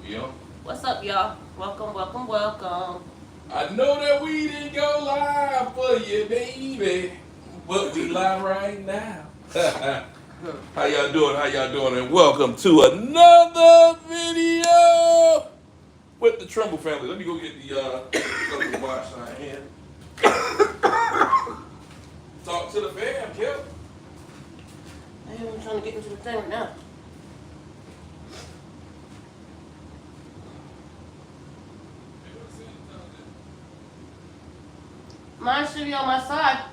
Yeah. What's up, y'all? Welcome, welcome, welcome. I know that we didn't go live for you, baby, but we live right now. How y'all doing? How y'all doing? And welcome to another video with the Trumbull family. Let me go get the wash out here. Talk to the fam, Kip. I'm trying to get into the thing right now. Mine should be on my side.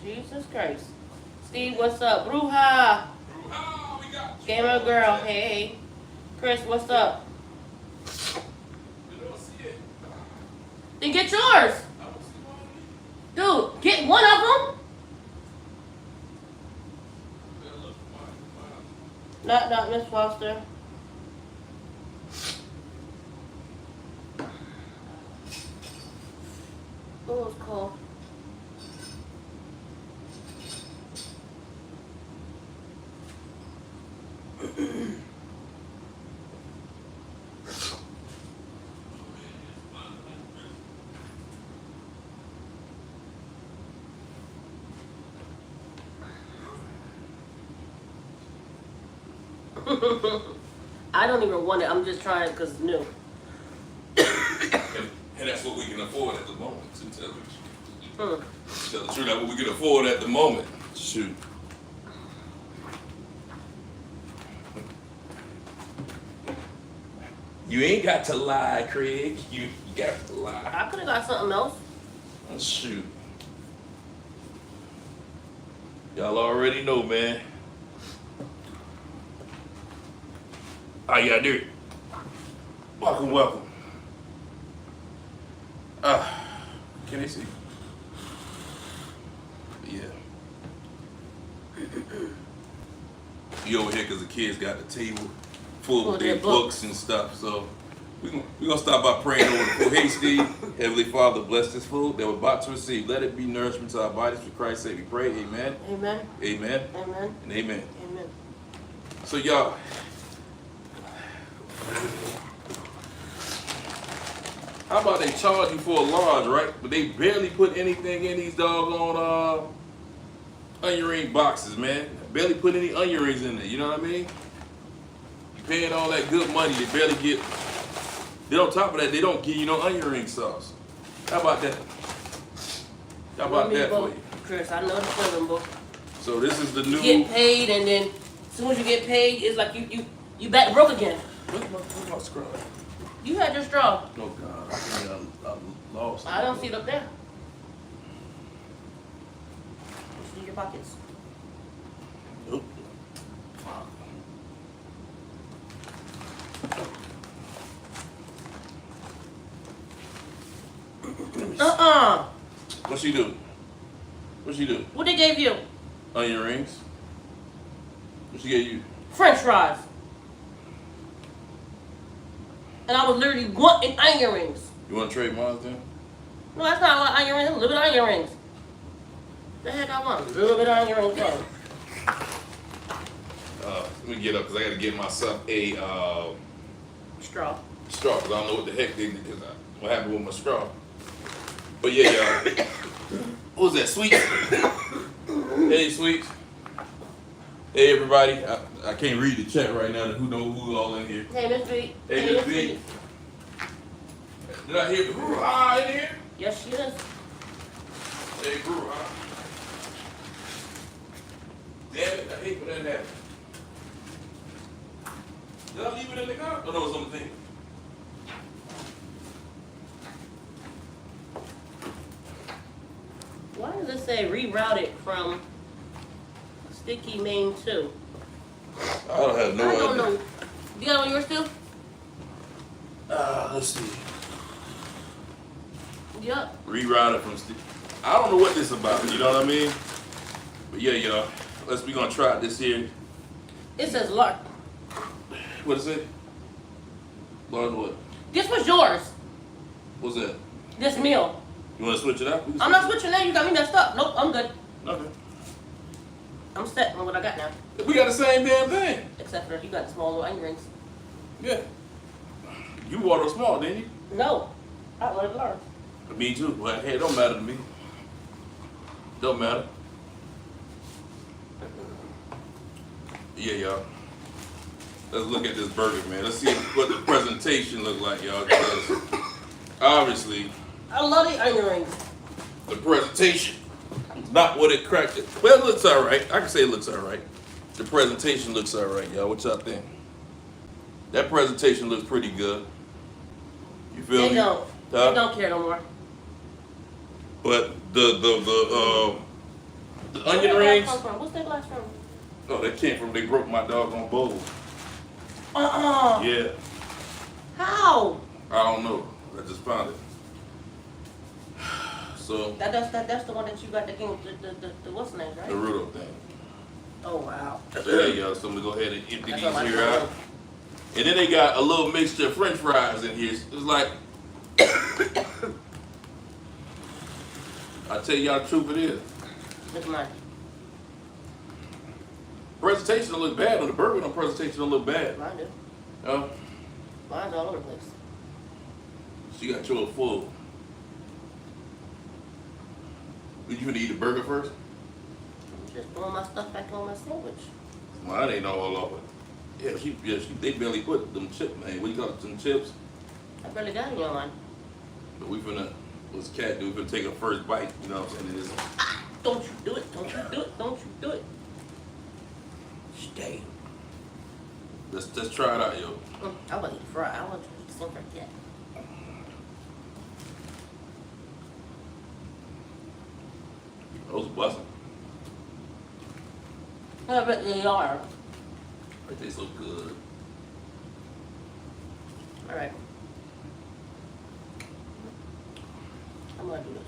Jesus Christ. Steve, what's up? Bruja. Oh, we got you. Gamer girl, hey. Chris, what's up? You don't see it. Then get yours. I don't see one. Dude, get one of them. Look, Not Miss Foster. Oh, it's cold. I don't even want it. I'm just trying it because it's new. and that's what we can afford at the moment, to tell the truth. Tell the truth, that's what we can afford at the moment. Shoot. You ain't got to lie, Craig. You got to lie. I could have got something else. Shoot. Y'all already know, man. How y'all do it? Welcome, welcome. Can they see? Yeah. You over here because the kids got the table full of their books and stuff. So we're gonna start by praying over the food. Hey Steve, Heavenly Father, bless this food that we're about to receive. Let it be nourishment to our bodies. For Christ's sake we pray. Amen. Amen. Amen. Amen. And amen. Amen. So y'all, how about they charge you for a large, right? But they barely put anything in these doggone onion ring boxes, man. Barely put any onion rings in there, you know what I mean? You paying all that good money, they barely get. Then on top of that, they don't give you no onion ring sauce. How about that? How about that for you? Chris, I know the feeling, boy. So this is the new. You get paid, and then as soon as you get paid, it's like you back broke again. Where's my scrub? You had your straw. Oh God, I think I lost. I don't see it up there. It's in your pockets. Nope. What she do? What she do? What they gave you? Onion rings. What she gave you? French fries. And I was literally wanting onion rings. You want to trade mine then? No, that's not a lot of onion rings. A little bit of onion rings. The heck I want? A little bit of onion rings. Let me get up because I got to get myself a Straw. straw because I don't know what the heck they did because what happened with my straw. But yeah, y'all. What was that? Sweets? Hey, Sweets. Hey, everybody. I can't read the chat right now. Who knows who's all in here? Hey, Miss B. Hey, Miss B. Did I hear Bruja in here? Yes, she is. Hey, Bruja. Damn it, I hate when that happens. Did I leave it in the car? Oh, no, it's on the thing. Why does it say rerouted from Sticky Main 2? I don't have no I idea. don't know. You got it on yours still? Let's see. Yup. Rerouted from I don't know what this about, you know what I mean? But yeah, y'all. We gonna try this here. It says large. What is it? Large what? This was yours. What's that? This meal. You wanna switch it out? I'm not switching that. You got me messed up. Nope, I'm good. Okay. I'm set on what I got now. We got the same damn thing. Except for you got the small little onion rings. Yeah. You ordered small, didn't you? No. I ordered large. Me too. Well, hey, it don't matter to me. Don't matter. Yeah, y'all. Let's look at this burger, man. Let's see what the presentation look like, y'all. Because obviously, I love the onion rings. the presentation is not what it cracked it. Well, it looks all right. I can say it looks all right. The presentation looks all right, y'all. What y'all think? That presentation looks pretty good. You feel me? They don't. They don't care no more. But the onion rings. What's that glass from? Oh, that came from they broke my doggone bowl. Yeah. How? I don't know. I just found it. So That's the one that you got that came with the what's the name, right? the Rudo thing. Oh wow. So yeah, y'all. So I'm gonna go ahead and empty That's these what I here thought. out. And then they got a little mixture of French fries in here. It's like I tell y'all the truth, it is. Look at mine. Presentation don't look bad on the burger. No presentation don't look bad. Mine do. Oh, Mine's all over the place. she got yours full. You gonna eat the burger first? I'm just throwing my stuff back on my sandwich. Mine ain't all over. Yeah, they barely put them chips, man. What do you call it, them chips? I barely got any on mine. But we finna, what's cat do? We finna take a first bite, you know what I'm saying? It is, Don't you do it. Don't you do it. Don't you do it. Stay. let's try it out, yo. I want to eat fry. I want to eat something like that. Those busting. I bet they are. They taste so good. All right. I'm gonna do this.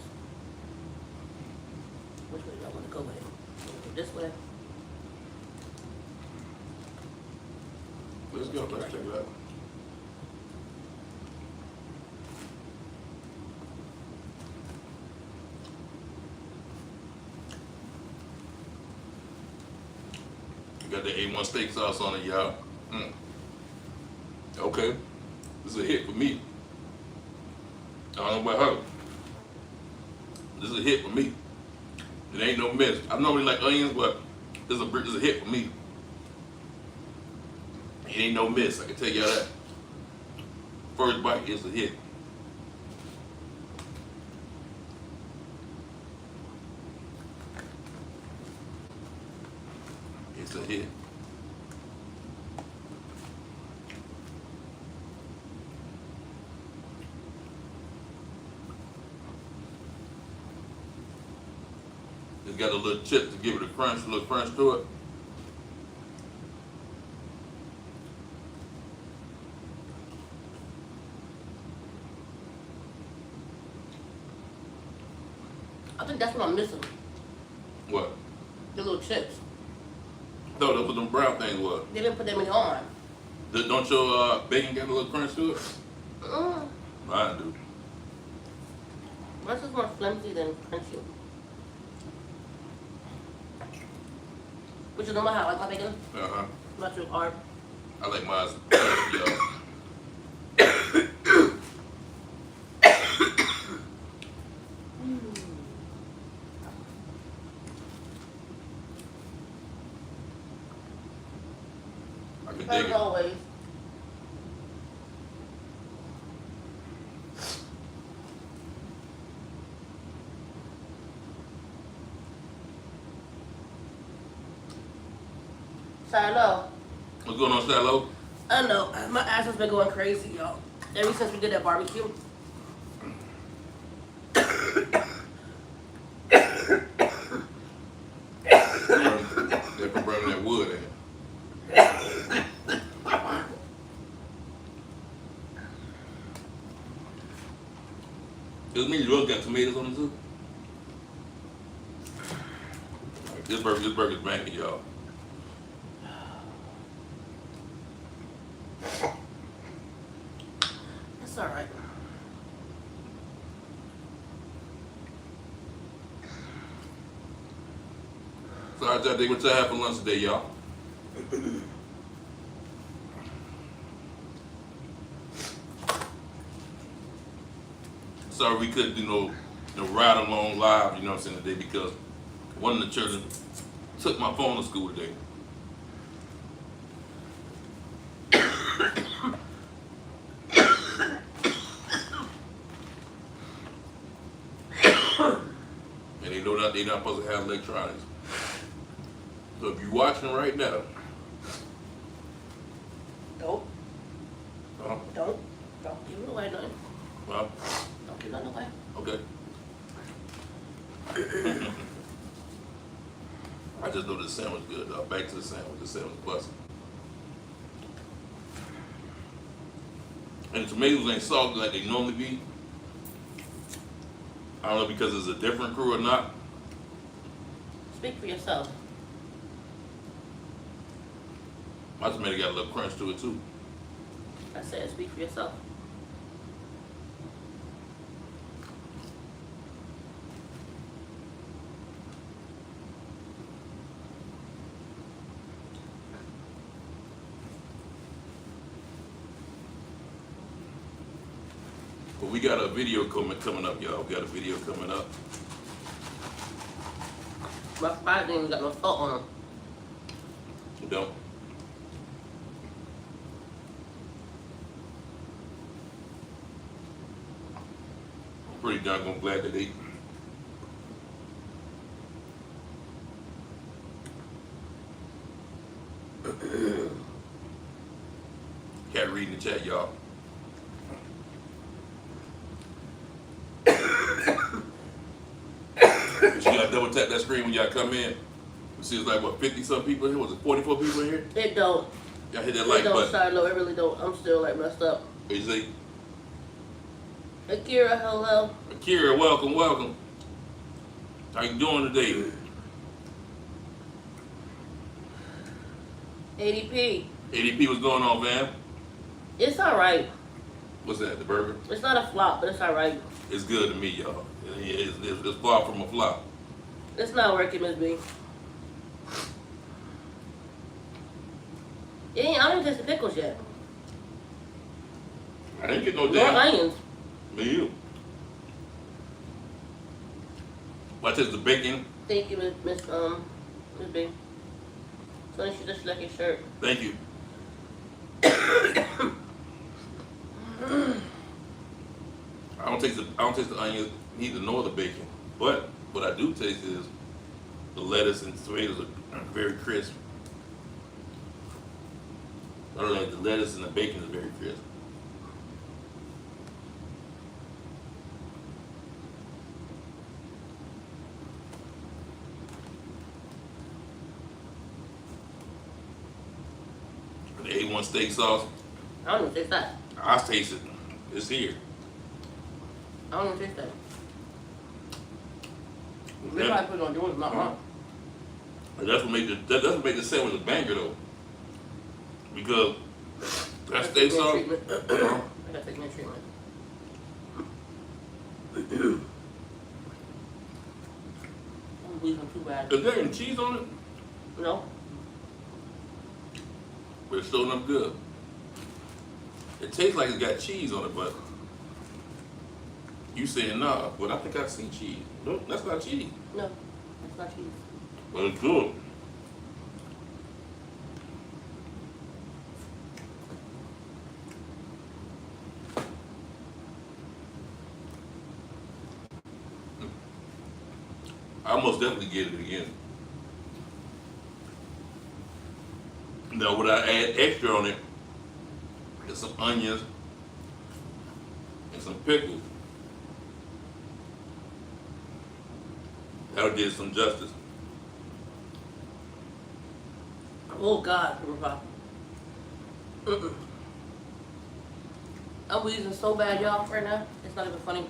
Which way do I want to go with it? This way. Let's go, let's check it out. Got the A1 steak sauce on it, y'all. Okay. This is a hit for me. I don't know about her. This is a hit for me. It ain't no miss. I normally like onions, but this is a hit for me. It ain't no miss, I can tell you that. First bite is a hit. It's a hit. It's got a little chip to give it a crunch, a little crunch to it. I think that's what I'm missing. What? The little chips. No, that's what them brown things was. They didn't put them in on. Don't your bacon got a little crunch to it? Mm. Mine do. Mine's just more flimsy than crunchy. But you know how I like my bacon? Uh-huh. Not too hard. I like mine, yeah. I can dig As it. always. Shiloh. What's going on, Shiloh? I know. My ass has been going crazy, y'all. Ever since we did that barbecue. They're from burning that wood in. Does it mean you got tomatoes on it too? This burger's banging, y'all. That's alright. So how'd y'all think what y'all had for lunch today, y'all? Sorry we couldn't do no ride along live, you know what I'm saying, today because one of the children took my phone to school today. And they know that they're not supposed to have electronics. So if you're watching right now, Don't give it away, nothing. well, Don't give nothing away. okay. I just know the sandwich good, though. Back to the sandwich. The sandwich busting. And the tomatoes ain't salty like they normally be. I don't know because it's a different crew or not. Speak for yourself. My tomato got a little crunch to it too. I said speak for yourself. But we got a video coming up, y'all. We got a video coming up. My fries ain't even got no salt on them. You don't? I'm pretty doggone glad that they cat reading the chat, y'all. But you gotta double tap that screen when y'all come in. You see it's like what, 50 some people here? Was it 44 people in here? It don't. Y'all hit that It like don't, button. Shiloh. It really don't. I'm still like messed up. You see? Akira, hello. Akira, welcome, welcome. How you doing today? ADP. ADP, what's going on, fam? It's alright. What's that, the burger? It's not a flop, but it's alright. It's good to me, y'all. It's far from a flop. It's not working, Miss B. I don't even taste the pickles yet. I didn't get no Nor damn. onions. Me either. What is the bacon? Thank you, Miss B. So you should just like your shirt. Thank you. I don't taste the onions, neither nor the bacon. But what I do taste is the lettuce and tomatoes are very crisp. I don't know, the lettuce and the bacon is very crisp. The A1 steak sauce, I don't even taste that. I taste it. It's here. I don't even taste that. Maybe I put it on yours, not mine. And that's what made the sandwich a banger though. Because that steak sauce. I gotta take my treatment. I'm bleeding too bad. Is there any cheese on it? No? But it's still not good. It tastes like it's got cheese on it, but you saying nah, but I think I see cheese. No, that's not cheese. No, that's not cheese. But it's good. I'll most definitely get it again. Now, what I add extra on it is some onions and some pickles. That'll get some justice. Oh God, mm-mm. I'm wheezing so bad, y'all, right now. It's not even funny.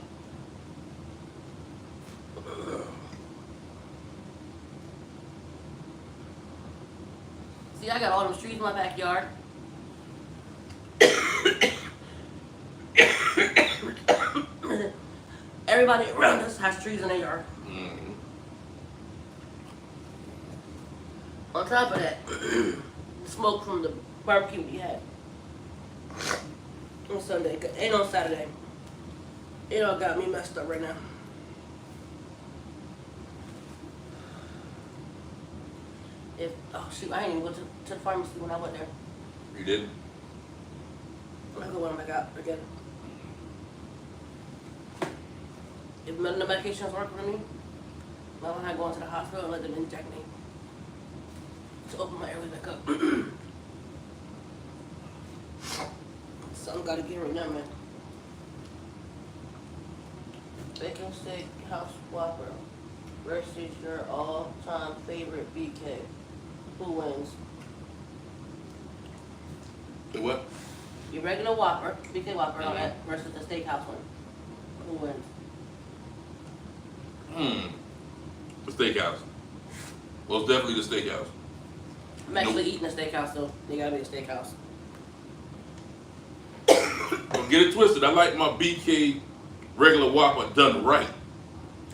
See, I got all them trees in my backyard. Everybody around us has trees in their yard. Mm-hmm. On top of that, smoke from the barbecue we had on Sunday and on Saturday. It all got me messed up right now. Oh shoot, I ain't even go to the pharmacy when I went there. You didn't? I go when I'm back out again. If none of the medications work for me, I don't have to go into the hospital and let them inject me to open my airway back up. Something gotta get rid of man. Bacon steak, house whopper. Versus your all-time favorite BK. Who wins? The what? Your regular Whopper, BK Whopper, all that, versus the steakhouse one. Who wins? The steakhouse. Well, it's definitely the steakhouse. I'm actually eating a steakhouse, so you gotta be a steakhouse. Don't get it twisted. I like my BK regular Whopper done right.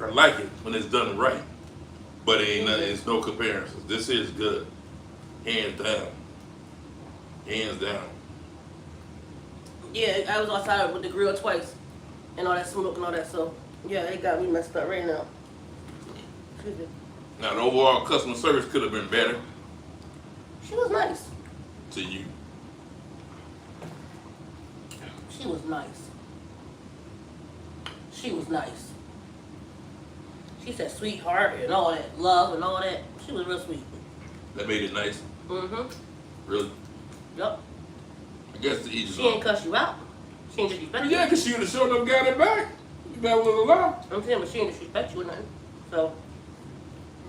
I like it when it's done right. But it ain't nothing, it's no comparisons. This is good. Hands down. Hands down. Yeah, I was outside with the grill twice and all that smoke and all that, so yeah, it got me messed up right now. Excuse me. Now, the overall customer service could have been better She was nice. to you. She was nice. She was nice. She said sweetheart and all that, love and all that. She was real sweet. That made it nice. Mm-hmm. Really. Yep. I guess to each his She ain't own. cuss you out. She ain't disrespect you. Yeah, because she would have showed up and got it back. That was a lie. I'm saying, but she ain't disrespect you or nothing. So,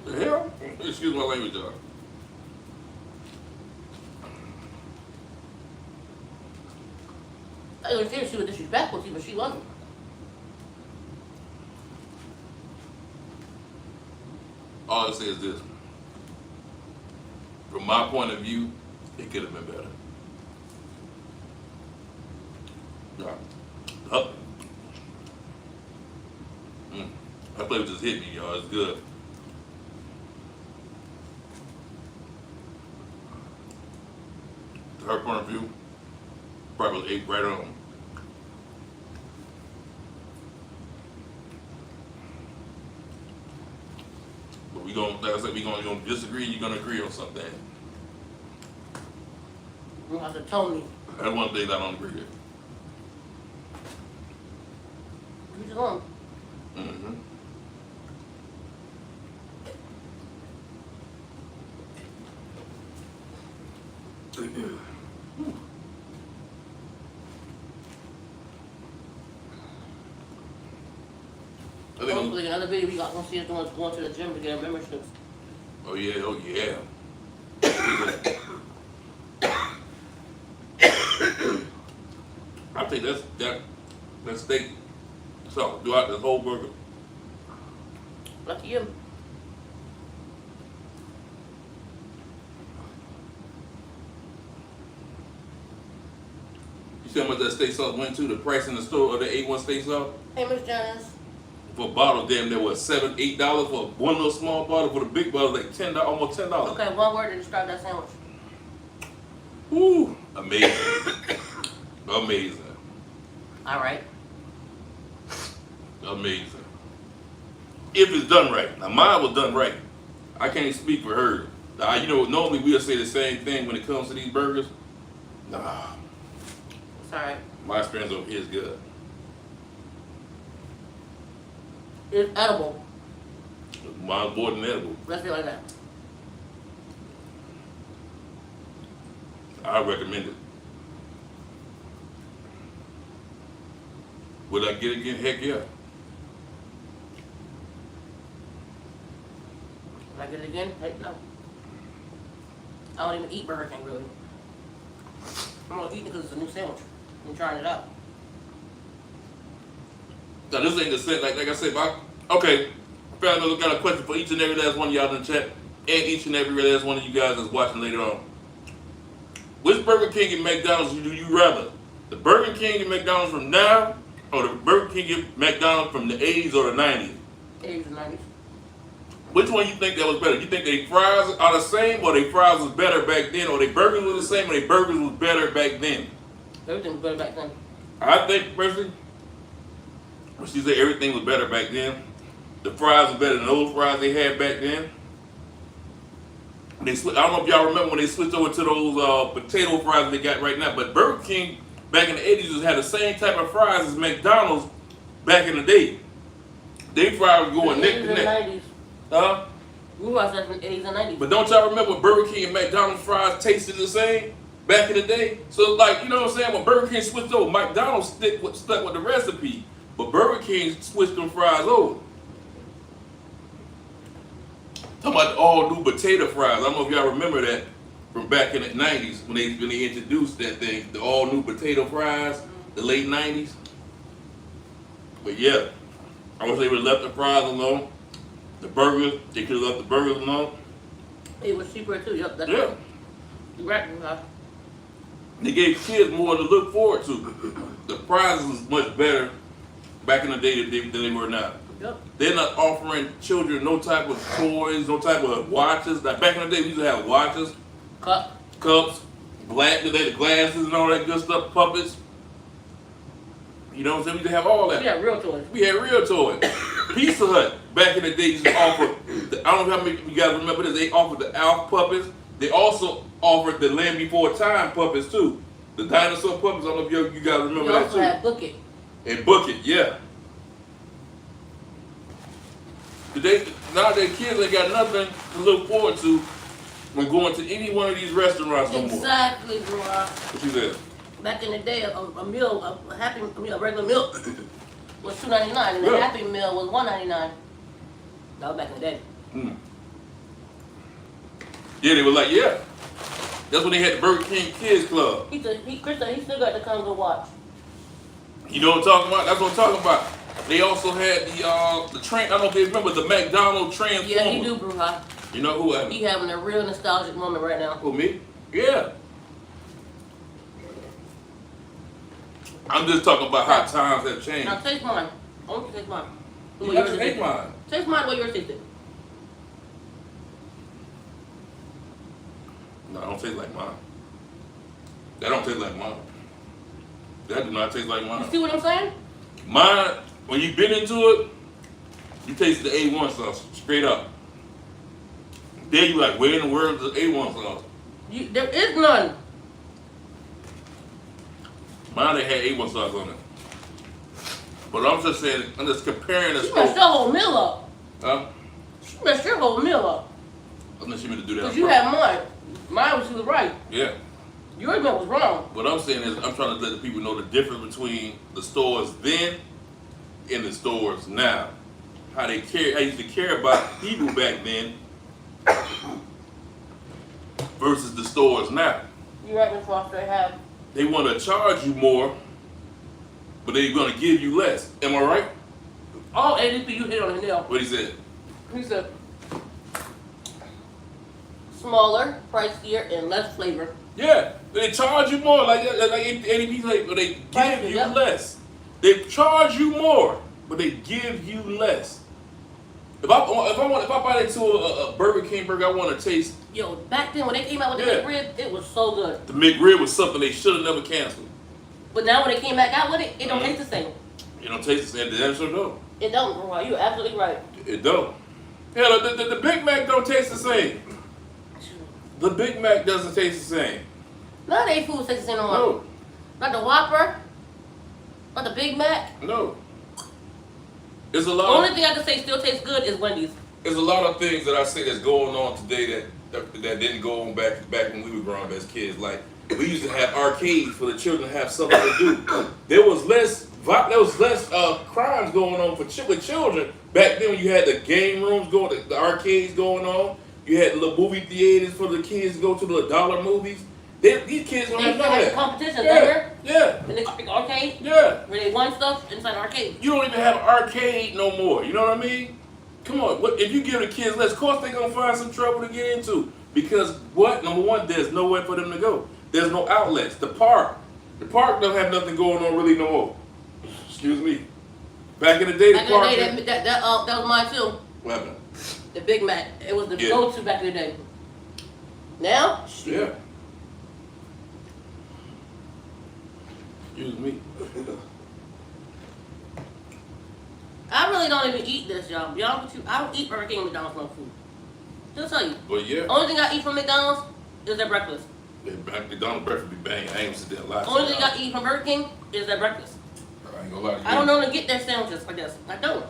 The hell? Excuse my language, y'all. I understand she was disrespectful to you, but she wasn't. All I say is this. From my point of view, it could have been better. Yeah. Up. That flavor just hit me, y'all. It's good. To her point of view, probably ate right on. But we gonna, like I said, we gonna disagree. You're gonna agree on something. You have to tell me. That's one thing I don't agree with. You just wrong. Mm-hmm. I think Hopefully, another video we got gonna see us going to the gym to get our memberships. oh yeah. I think that steak sauce throughout this whole burger. Lucky you. You see how much that steak sauce went to? The price in the store of the A1 steak sauce? Hey, Miss Janice. For a bottle, damn, there was $7, $8 for one little small bottle. For the big bottle, like $10, almost $10. Okay, one word to describe that sandwich. Woo, amazing, amazing, All right. amazing. If it's done right. Now mine was done right. I can't speak for her. You know, normally we'll say the same thing when it comes to these burgers. Nah, It's all right. my experience over here is good. It's edible. Mine's more than edible. Let's do it like that. I recommend it. Would I get it again? Heck yeah. Can I get it again? Heck no. I don't even eat Burger King really. I'm only eating it because it's a new sandwich. I'm trying it out. Now this ain't the set, like I said, okay, family, we got a question for each and every last one of y'all in the chat, and each and every last one of you guys that's watching later on. Which Burger King and McDonald's do you rather? The Burger King and McDonald's from now, or the Burger King and McDonald's from the 80s or the 90s? 80s and 90s. Which one you think that was better? You think they fries are the same, or they fries was better back then, or they burgers were the same, or they burgers was better back then? Everything was better back then. I think, personally, when she said everything was better back then, the fries were better than those fries they had back then. I don't know if y'all remember when they switched over to those potato fries they got right now, but Burger King back in the 80s had the same type of fries as McDonald's back in the day. They fries were going neck to neck. 90s. Huh? We watched that from the 80s and 90s. But don't y'all remember Burger King and McDonald's fries tasted the same back in the day? So like, you know what I'm saying? When Burger King switched over, McDonald's stuck with the recipe, but Burger King switched them fries over. Talking about the all new potato fries. I don't know if y'all remember that from back in the 90s when they introduced that thing, the all new potato fries, the late 90s. But yeah, I wish they would have left the fries alone. The burgers, they could have left the burgers alone. It was cheaper too. Yep, that's Yeah. right. You're right. They gave kids more to look forward to. The prizes was much better back in the day than they were now. Yep. They're not offering children no type of toys, no type of watches. Like back in the day, we used to have watches, cups, the glasses and all that good stuff, puppets. You know what I'm saying? We used to have all that. We had real toys. We had real toys. Pizza Hut back in the day used to offer, I don't know how many of you guys remember this, they offered the Alf puppets. They also offered the Land Before Time puppets too. The dinosaur puppets, I don't know if you guys remember We that also too. had Book It. And Book It, yeah. Nowadays kids ain't got nothing to look forward to when going to any one of these restaurants no more. Exactly, bro. What you said? Back in the day, a meal, a regular meal was $2.99, and Yeah. a Happy Meal was $1.99. That was back in the day. Mm. Yeah, they were like, yeah. That's when they had the Burger King Kids Club. Chris said he still got to come go watch. You know what I'm talking about? That's what I'm talking about. They also had the train. I don't know if you remember the McDonald's Transformer. Yeah, he do, Bruja. You know who? He having a real nostalgic moment right now. Who, me? Yeah. I'm just talking about how times have changed. Now taste mine. I want you to taste mine. You got to take mine. Taste mine the way yours tasted. No, I don't taste like mine. That don't taste like mine. That do not taste like mine. You see what I'm saying? Mine, when you bit into it, you taste the A1 sauce straight up. Then you like, where in the world is the A1 sauce? There is none. Mine they had A1 sauce on it. But I'm just saying, I'm just comparing the You messed your whole meal up. Huh? You messed your whole meal up. Unless you meant to do that. Because you had mine. Mine was to the right. Yeah. Yours meal was wrong. What I'm saying is, I'm trying to let the people know the difference between the stores then and the stores now. How they care, how used to care about people back then versus the stores now. You're right, Miss Foster. Have. They want to charge you more, but they're going to give you less. Am I right? All ADP you hit on the nail. What he said? He said smaller, pricier, and less flavor. Yeah, they charge you more. Like ADP, but they give you Yep. less. They charge you more, but they give you less. If I bite into a Burger King burger, I want to taste. Yo, back then when they came out with the Yeah. McRib, it was so good. The McRib was something they should have never canceled. But now when they came back out with it, it don't taste the same. It don't taste the same. That sure don't. It don't, bro. You're absolutely right. It don't. Yeah, the Big Mac don't taste the same. The Big Mac doesn't taste the same. None of they food tastes the same no more. No, Not the Whopper. Not the Big Mac. no. There's a The lot. only thing I can say still tastes good is Wendy's. There's a lot of things that I say that's going on today that that didn't go on back when we were growing up as kids. Like we used to have arcades for the children to have something to do. There was less crimes going on with children back then. When you had the game rooms going, the arcades going on. You had little movie theaters for the kids to go to the dollar movies. These kids don't have none of that. Competitions, Yeah, yeah. In the arcade? Yeah. Where they won stuff inside the arcade. You don't even have an arcade no more. You know what I mean? Come on. If you give the kids less, of course they're going to find some trouble to get into. Because what? Number one, there's nowhere for them to go. There's no outlets. The park don't have nothing going on really no more. Excuse me. Back in the day, the park. Back in the day, that was mine too. What happened? The Big Mac. It was the go-to back in the day. Now? Yeah. Excuse me. I really don't even eat this, y'all. I don't eat Burger King and McDonald's no food. Just tell you. Well, yeah. Only thing I eat from McDonald's is their breakfast. McDonald's breakfast be banging. I ain't sit there a lot. Only thing I eat from Burger King is their breakfast. I ain't gonna lie to you. I don't know to get their sandwiches like this. I don't.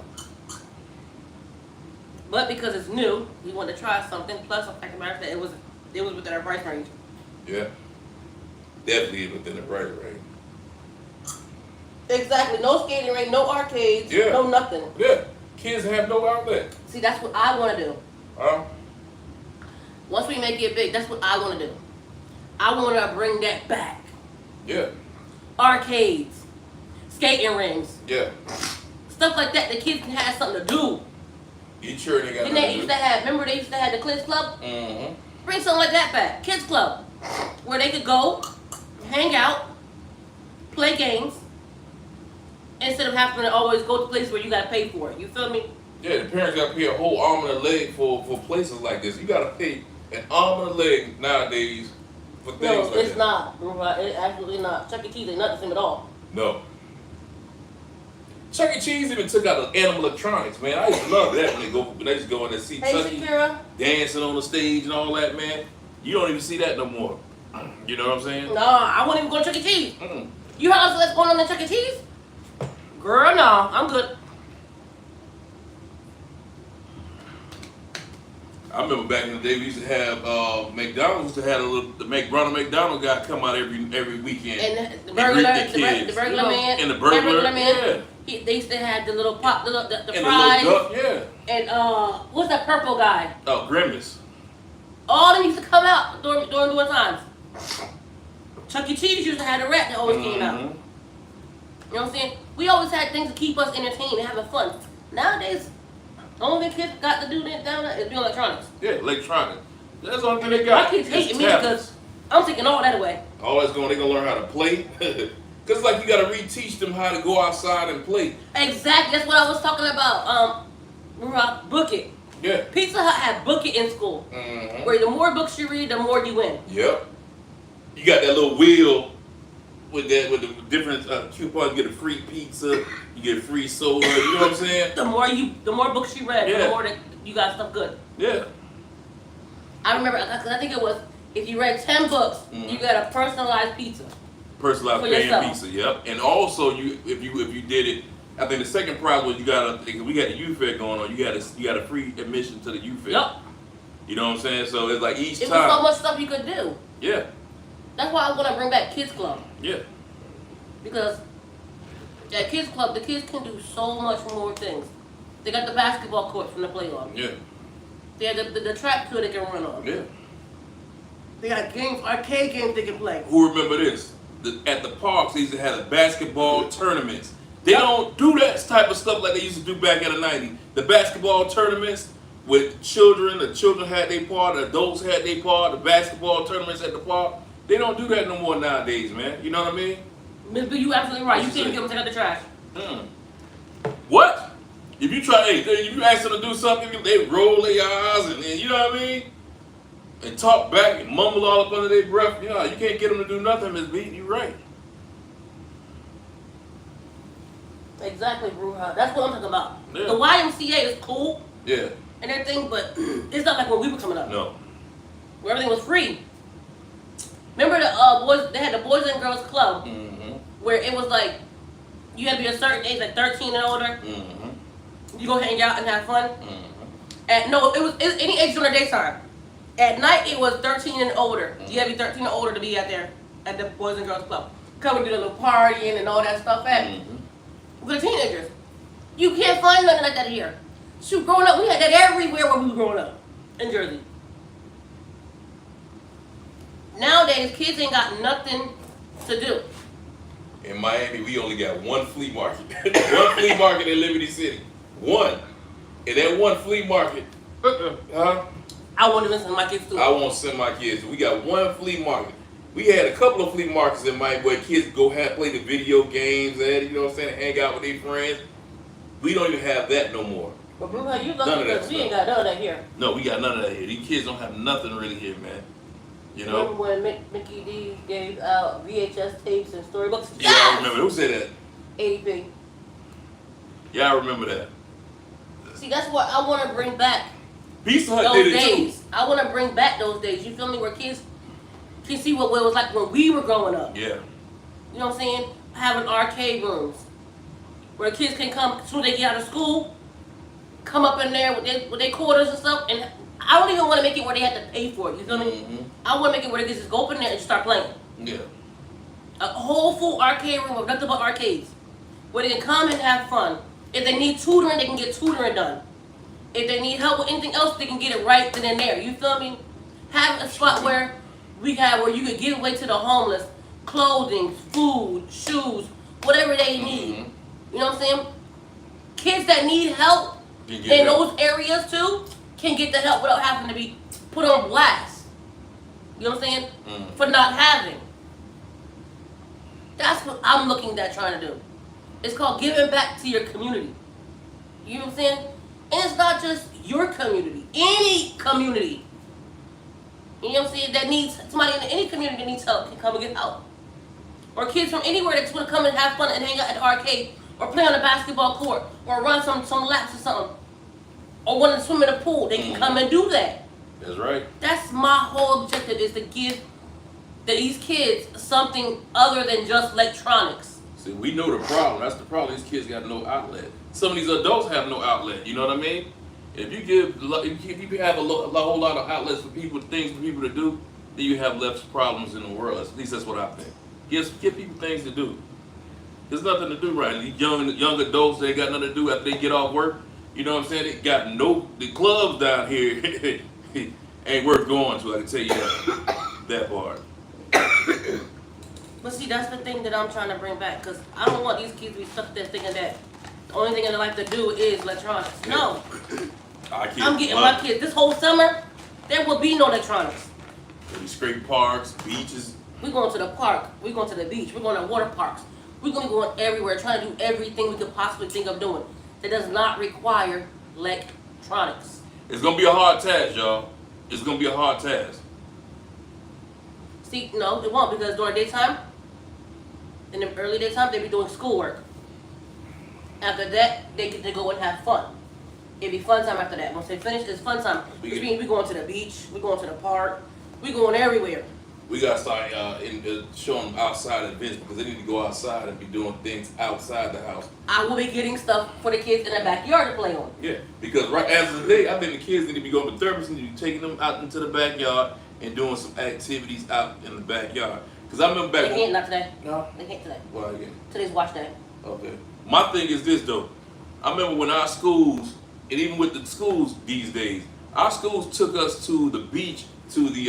But because it's new, we wanted to try something. Plus, the fact of the matter that it was within our price range. Yeah. Definitely within the price range. Exactly. No skating rink, no arcades, Yeah. no nothing. Yeah. Kids have no outlet. See, that's what I want to do. Huh? Once we make it big, that's what I want to do. I want to bring that back. Yeah. Arcades, skating rinks, Yeah. stuff like that. The kids can have something to do. You sure they got Then they used to have, remember they used to have the Kids Club? Mm-hmm. Bring something like that back. Kids Club. Where they could go, hang out, play games, instead of having to always go to places where you got to pay for it. You feel me? Yeah, the parents got to pay a whole arm and a leg for places like this. You got to pay an arm and a leg nowadays for things No, like it's that. not. It's absolutely not. Chuck E. Cheese ain't not the same at all. No. Chuck E. Cheese even took out the animatronics, man. I used to love that when they just go in and see Hey, Chuck E. Shakira. dancing on the stage and all that, man. You don't even see that no more. You know what I'm saying? No, I won't even go to Chuck E. Cheese. Mm. You heard what's going on in Chuck E. Cheese? Girl, no. I'm good. I remember back in the day we used to have McDonald's used to have the Ronald McDonald guy come out every weekend. And the And burglar, greet the kids, the burglar man. And the burglar, man. They used to have the little pop, the and fries. the little duck, yeah. And what's that purple guy? Oh, Grimace. All them used to come out during times. Chuck E. Cheese used to have the rat that always came out. You know what I'm saying? We always had things to keep us entertained and having fun. Nowadays, the only thing kids got to do down there is do electronics. Yeah, electronics. That's the only thing they got. My kids hating me tablets. because I'm taking all that away. All that's going, they're going to learn how to play. Because like you got to reteach them how to go outside and play. Exactly. That's what I was talking about. Book it. Yeah. Pizza Hut had book it in school. Mm-hmm. Where the more books you read, the more you win. Yep. You got that little wheel with the different coupons. You get a free pizza. You get free soda. You know what I'm saying? The more books you read, the more that you got stuff good. Yeah. I remember, because I think it was, if you read 10 books, you got a personalized pizza. Personalized For pan yourself. pizza. Yep. And also, if you did it, I think the second prize was we got the youth fair going on. You got a free admission to the youth fair. Yep. You know what I'm saying? So it's like each It time. was so much stuff you could do. Yeah. That's why I want to bring back Kids Club. Yeah. Because at Kids Club, the kids can do so much more things. They got the basketball court from the play on. Yeah. They have the track field they can run on. Yeah. They got games, arcade games they can play. Who remember this? At the parks, they used to have the basketball tournaments. They don't do that type of stuff like they used to do back in the 90s. The basketball tournaments with children, the children had their part, the adults had their part, the basketball tournaments at the park. They don't do that no more nowadays, man. You know what I mean? Miss B, you absolutely right. You What you can't say? get them to take out the trash. What? If you ask them to do something, they roll their eyes and you know what I mean? And talk back and mumble all up under their breath. You know, you can't get them to do nothing, Miss B. You're right. Exactly, Bruja. That's what I'm talking about. Yeah. The YMCA is cool Yeah. and everything, but it's not like when we were coming up. No. Where everything was free. Remember the boys? They had the Boys and Girls Club, where it was like you had to be a certain age, like 13 and older. You go hang out and have fun. And no, it was any age during the daytime. At night, it was 13 and older. You had to be 13 and older to be out there at the Boys and Girls Club. Come and do a little partying and all that stuff at for the teenagers. You can't find nothing like that here. Shoot, growing up, we had that everywhere when we were growing up in Jersey. Nowadays, kids ain't got nothing to do. In Miami, we only got one flea market. One flea market in Liberty City. One. And that one flea market, I want to send my kids to. I won't send my kids. We got one flea market. We had a couple of flea markets in Miami where kids go play the video games at, you know what I'm saying, hang out with their friends. We don't even have that no more. But Blue, you lucky because we ain't got none of that here. No, we got none of that here. These kids don't have nothing really here, man. You know? Remember when Mickey D gave out VHS tapes and storybooks? Yeah, I remember. Who said that? 80p. Yeah, I remember that. See, that's what I want to bring back. Pizza Hut Those did it days. too. I want to bring back those days. You feel me? Where kids can see what it was like when we were growing up. Yeah. You know what I'm saying? Having arcade rooms where kids can come as soon as they get out of school, come up in there with their quarters and stuff. And I don't even want to make it where they have to pay for it. You feel me? I want to make it where they can just go up in there and just start playing. Yeah. A whole full arcade room with nothing but arcades, where they can come and have fun. If they need tutoring, they can get tutoring done. If they need help with anything else, they can get it right then and there. You feel me? Have a spot where where you could give away to the homeless clothing, food, shoes, whatever they need. You know what I'm saying? Kids that need help in those areas too can get the help without having to be put on blast. You know what I'm saying? For not having. That's what I'm looking at trying to do. It's called giving back to your community. You know what I'm saying? And it's not just your community. Any community. You know what I'm saying? That needs, somebody in any community that needs help can come and get help. Or kids from anywhere that just want to come and have fun and hang out at the arcade. Or play on a basketball court. Or run some laps or something. Or want to swim in a pool. They can come and do that. That's right. That's my whole objective, is to give these kids something other than just electronics. See, we know the problem. That's the problem. These kids got no outlet. Some of these adults have no outlet. You know what I mean? If you have a whole lot of outlets for people, things for people to do, then you have less problems in the world. At least that's what I think. Give people things to do. There's nothing to do right. These young adults, they got nothing to do after they get off work. You know what I'm saying? They got the clubs down here ain't worth going to. I can tell you that part. But see, that's the thing that I'm trying to bring back, because I don't want these kids to be stuck there thinking that the only thing in their life to do is electronics. No. I'm getting my kids this whole summer, there will be no electronics. There'll be straight parks, beaches. We're going to the park, we're going to the beach, we're going to water parks. We're going to be going everywhere, trying to do everything we could possibly think of doing that does not require electronics. It's going to be a hard task, y'all. It's going to be a hard task. See, no, it won't, because during daytime, in the early daytime, they be doing schoolwork. After that, they get to go and have fun. It'd be fun time after that. Once they finish, it's fun time. Which means we going to the beach, we going to the park, we going everywhere. We got to start showing them outside events, because they need to go outside and be doing things outside the house. I will be getting stuff for the kids in the backyard to play on. Yeah, because right as of today, I think the kids need to be going to therapy, need to be taking them out into the backyard and doing some activities out in the backyard. Because I remember back They can't, not today. No? They can't today. Why again? Today's watch day. Okay. My thing is this though. I remember when our schools, and even with the schools these days, our schools took us to the beach, to the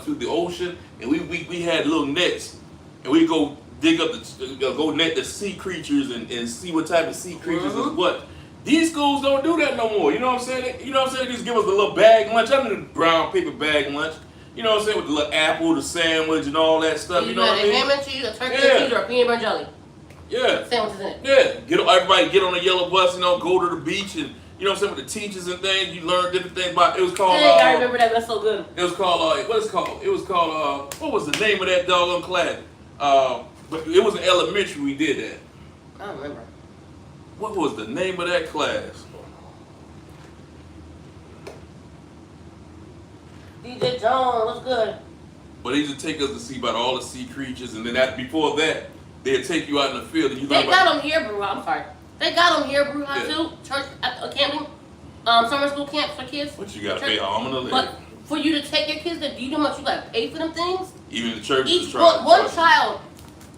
to the ocean, and we had little nets, and we go dig up go net the sea creatures and see what type of sea creatures is what. These schools don't do that no more. You know what I'm saying? You know what I'm saying? They just give us a little bag lunch. I mean, the brown paper bag lunch. You know what I'm saying? With the little apple, the sandwich, and all that stuff. You know what I mean? Ham and cheese, a turkey and cheese, or a peanut butter jelly. Yeah. Sandwiches in it. Yeah. Everybody get on the yellow bus, go to the beach, and you know what I'm saying, with the teachers and things. You learn different things about. It was called. I remember that. That's so good. It was called. What is it called? It was called. What was the name of that doggone class? But it was in elementary. We did that. I don't remember. What was the name of that class? DJ John, what's good? But they used to take us to see about all the sea creatures, and then before that, they'd take you out in the field and you. They got them here, bro. I'm sorry. They got them here, bro. Too. Church camping, summer school camps for kids. But you gotta pay arm and a leg. But for you to take your kids there, do you know how much you gotta pay for them things? Even the church is Each charging. one child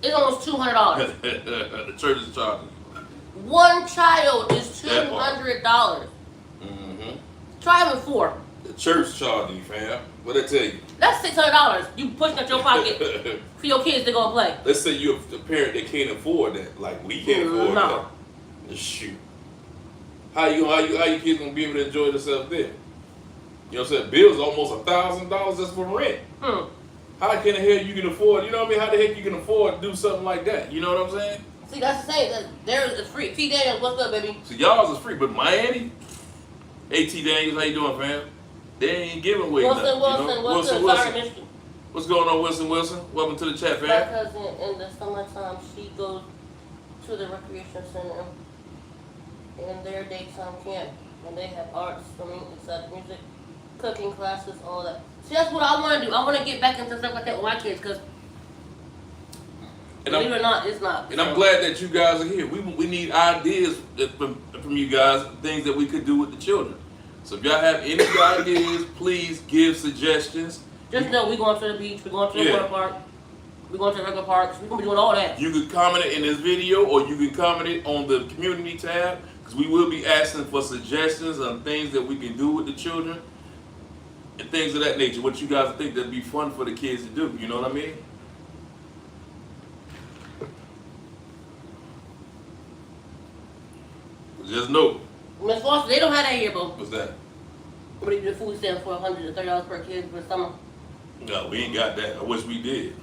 is almost $200. The church is charging. One child is $200. Mm-hmm. Try having 4. The church charging you, fam. What'd I tell you? That's $600. You pushing out your pocket for your kids to go and play. Let's say you're a parent that can't afford that. Like we can't afford No. that. Shoot. How your kids gonna be able to enjoy themselves there? You know what I'm saying? Bills almost $1,000 just for rent. How can the hell you can afford? You know what I mean? How the heck you can afford to do something like that? You know what I'm saying? See, that's the same. There is free. T. Daniels, what's up, baby? So y'all's is free, but Miami, AT Daniels, how you doing, fam? They ain't giving away Wilson, nothing. Wilson, you know? Wilson, Wilson. sorry, Michigan. What's going on, Wilson? Wilson? Welcome to the chat, My fam. cousin, in the summertime, she goes to the recreation center in their daytime camp, and they have arts, swimming, except music, cooking classes, all that. See, that's what I want to do. I want to get back into stuff like that with my kids, because believe it or not, it's not. And I'm glad that you guys are here. We need ideas from you guys, things that we could do with the children. So if y'all have any ideas, please give suggestions. Just know we're going to the beach, we're going to the water park, we're going to the regular parks, we're going to be doing all that. You can comment it in this video, or you can comment it on the community tab, because we will be asking for suggestions on things that we can do with the children and things of that nature. What you guys think that'd be fun for the kids to do, you know what I mean? Just know. Miss Foster, they don't have that here, bro. What's that? What do you do food stamps for $130 per kid for summer? No, we ain't got that. I wish we did.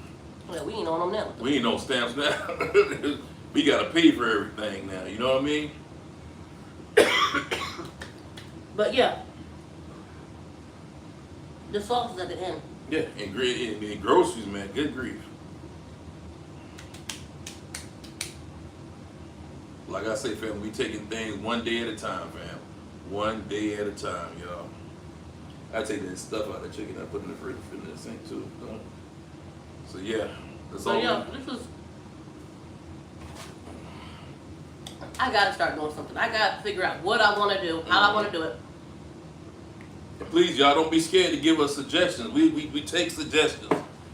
Yeah, we ain't on them now. We ain't on stamps now. We gotta pay for everything now, you know what I mean? But yeah, the sauce is at the end. Yeah, and groceries, man. Good grief. Like I say, fam, we taking things one day at a time, fam. One day at a time, y'all. I take that stuff out of the chicken I put in the fridge, put in the sink too. So yeah, that's all. So yeah, this was. I gotta start doing something. I gotta figure out what I want to do, how I want to do it. And please, y'all, don't be scared to give us suggestions. We take suggestions.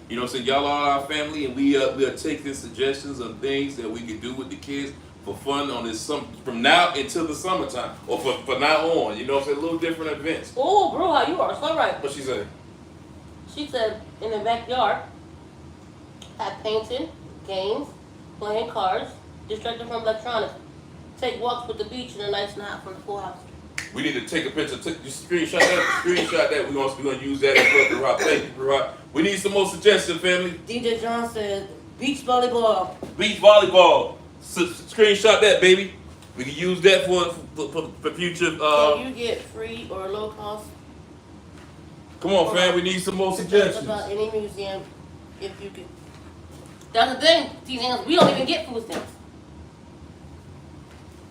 You know what I'm saying? Y'all are our family, and we are taking suggestions on things that we can do with the kids for fun on this from now until the summertime, or for now on. You know what I'm saying? Little different events. Oh, bro, how you are so right. What she say? She said in the backyard, have painting, games, playing cards, distracted from electronics, take walks with the beach and a nice nap from the pool house. We need to take a picture. Just screenshot that. Screenshot that. We're gonna use that as well. Rock. Thank you, Rock. We need some more suggestions, family. DJ John said beach volleyball. Beach volleyball. Screenshot that, baby. We can use that for future. Can you get free or low cost? Come on, fam. We need some more suggestions. About any museum, if you could. That's the thing, TJs. We don't even get food stamps.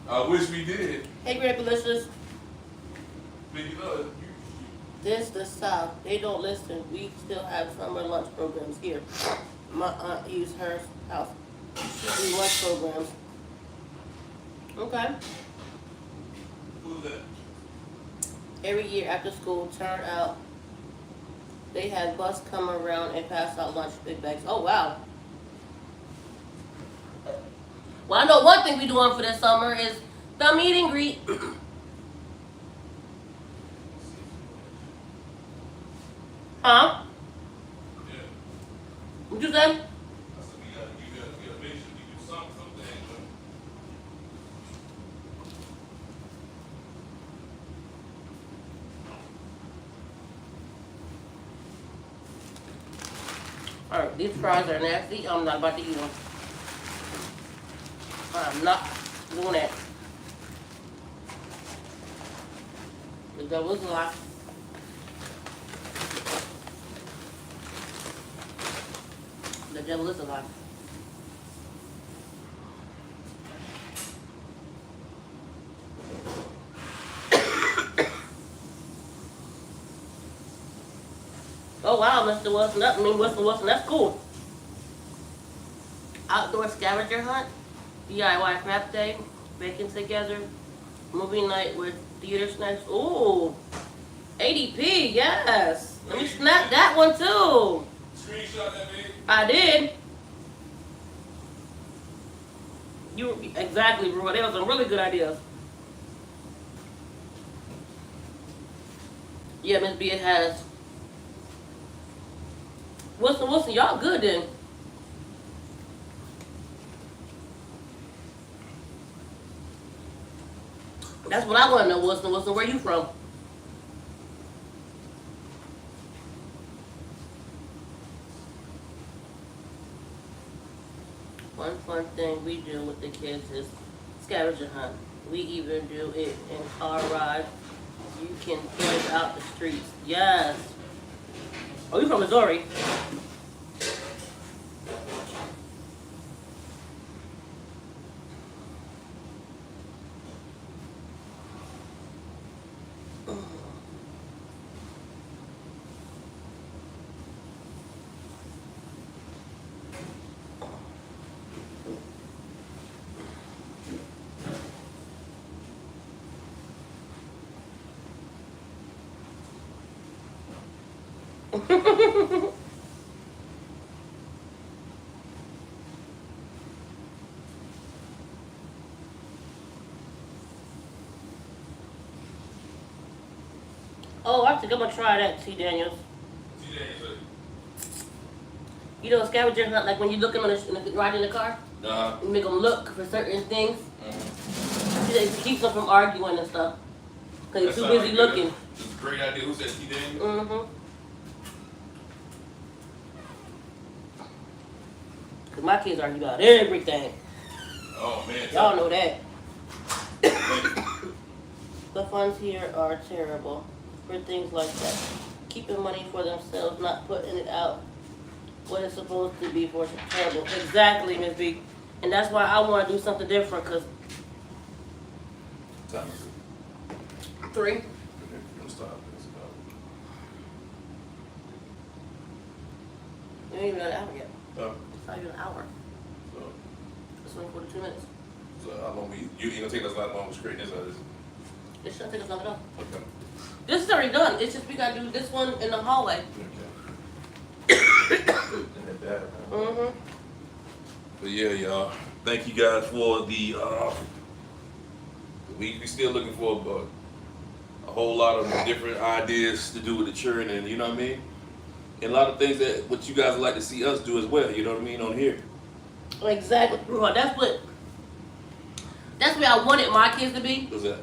I wish we did. Hey, Great Delicious. Baby, look, This the South. They don't listen. We still have summer lunch programs here. My aunt used her house. She do lunch programs. Okay. Who's that? Every year after school, turn out. They had bus come around and pass out lunch big bags. Oh wow. Well, I know one thing we doing for this summer is the meet and greet. Huh? Yeah. What you say? I said we gotta make sure we do something. Alright, these fries are nasty. I'm not about to eat them. I'm not doing that. The devil's a lie. The devil is a lie. Oh wow, Mr. Wilson, that's cool. Outdoor scavenger hunt, DIY craft day, baking together, movie night with theater snacks. Ooh, ADP, yes. Let me snap that one too. Screenshot that, baby. I did. You exactly, bro. They were some really good ideas. Yeah, Miss B, it has. Wilson, y'all good then. That's what I want to know, Wilson, where you from? One fun thing we do with the kids is scavenger hunt. We even do it in car rides. You can drive out the streets. Yes. Oh, you from Missouri? Oh, I think I'm gonna try that, T. Daniels. You know, scavenger hunt, like when you look them riding in the car, you make them look for certain things. It keeps them from arguing and stuff. Because you're too busy looking. This is a great idea. Who said T. Daniels? Mm-hmm. Because my kids argue about everything. Oh, man. Y'all know that. The funds here are terrible for things like that. Keeping money for themselves, not putting it out what it's supposed to be for terrible. Exactly, Miss B. And that's why I want to do something different, because... Time is it? 3. Let's stop this. You ain't even an hour yet. Oh. It's not even an hour. So, It's only 42 minutes. so how long you ain't gonna take us that long to straighten this out, is it? It shouldn't take us long enough. Okay. This is already done. It's just we gotta do this one in the hallway. Mm-hmm. But yeah, y'all. Thank you guys for the we still looking for a whole lot of different ideas to do with the children, and you know what I mean? And a lot of things that what you guys would like to see us do as well, you know what I mean, on here. Exactly. Bro, that's where I wanted my kids to be. What's that?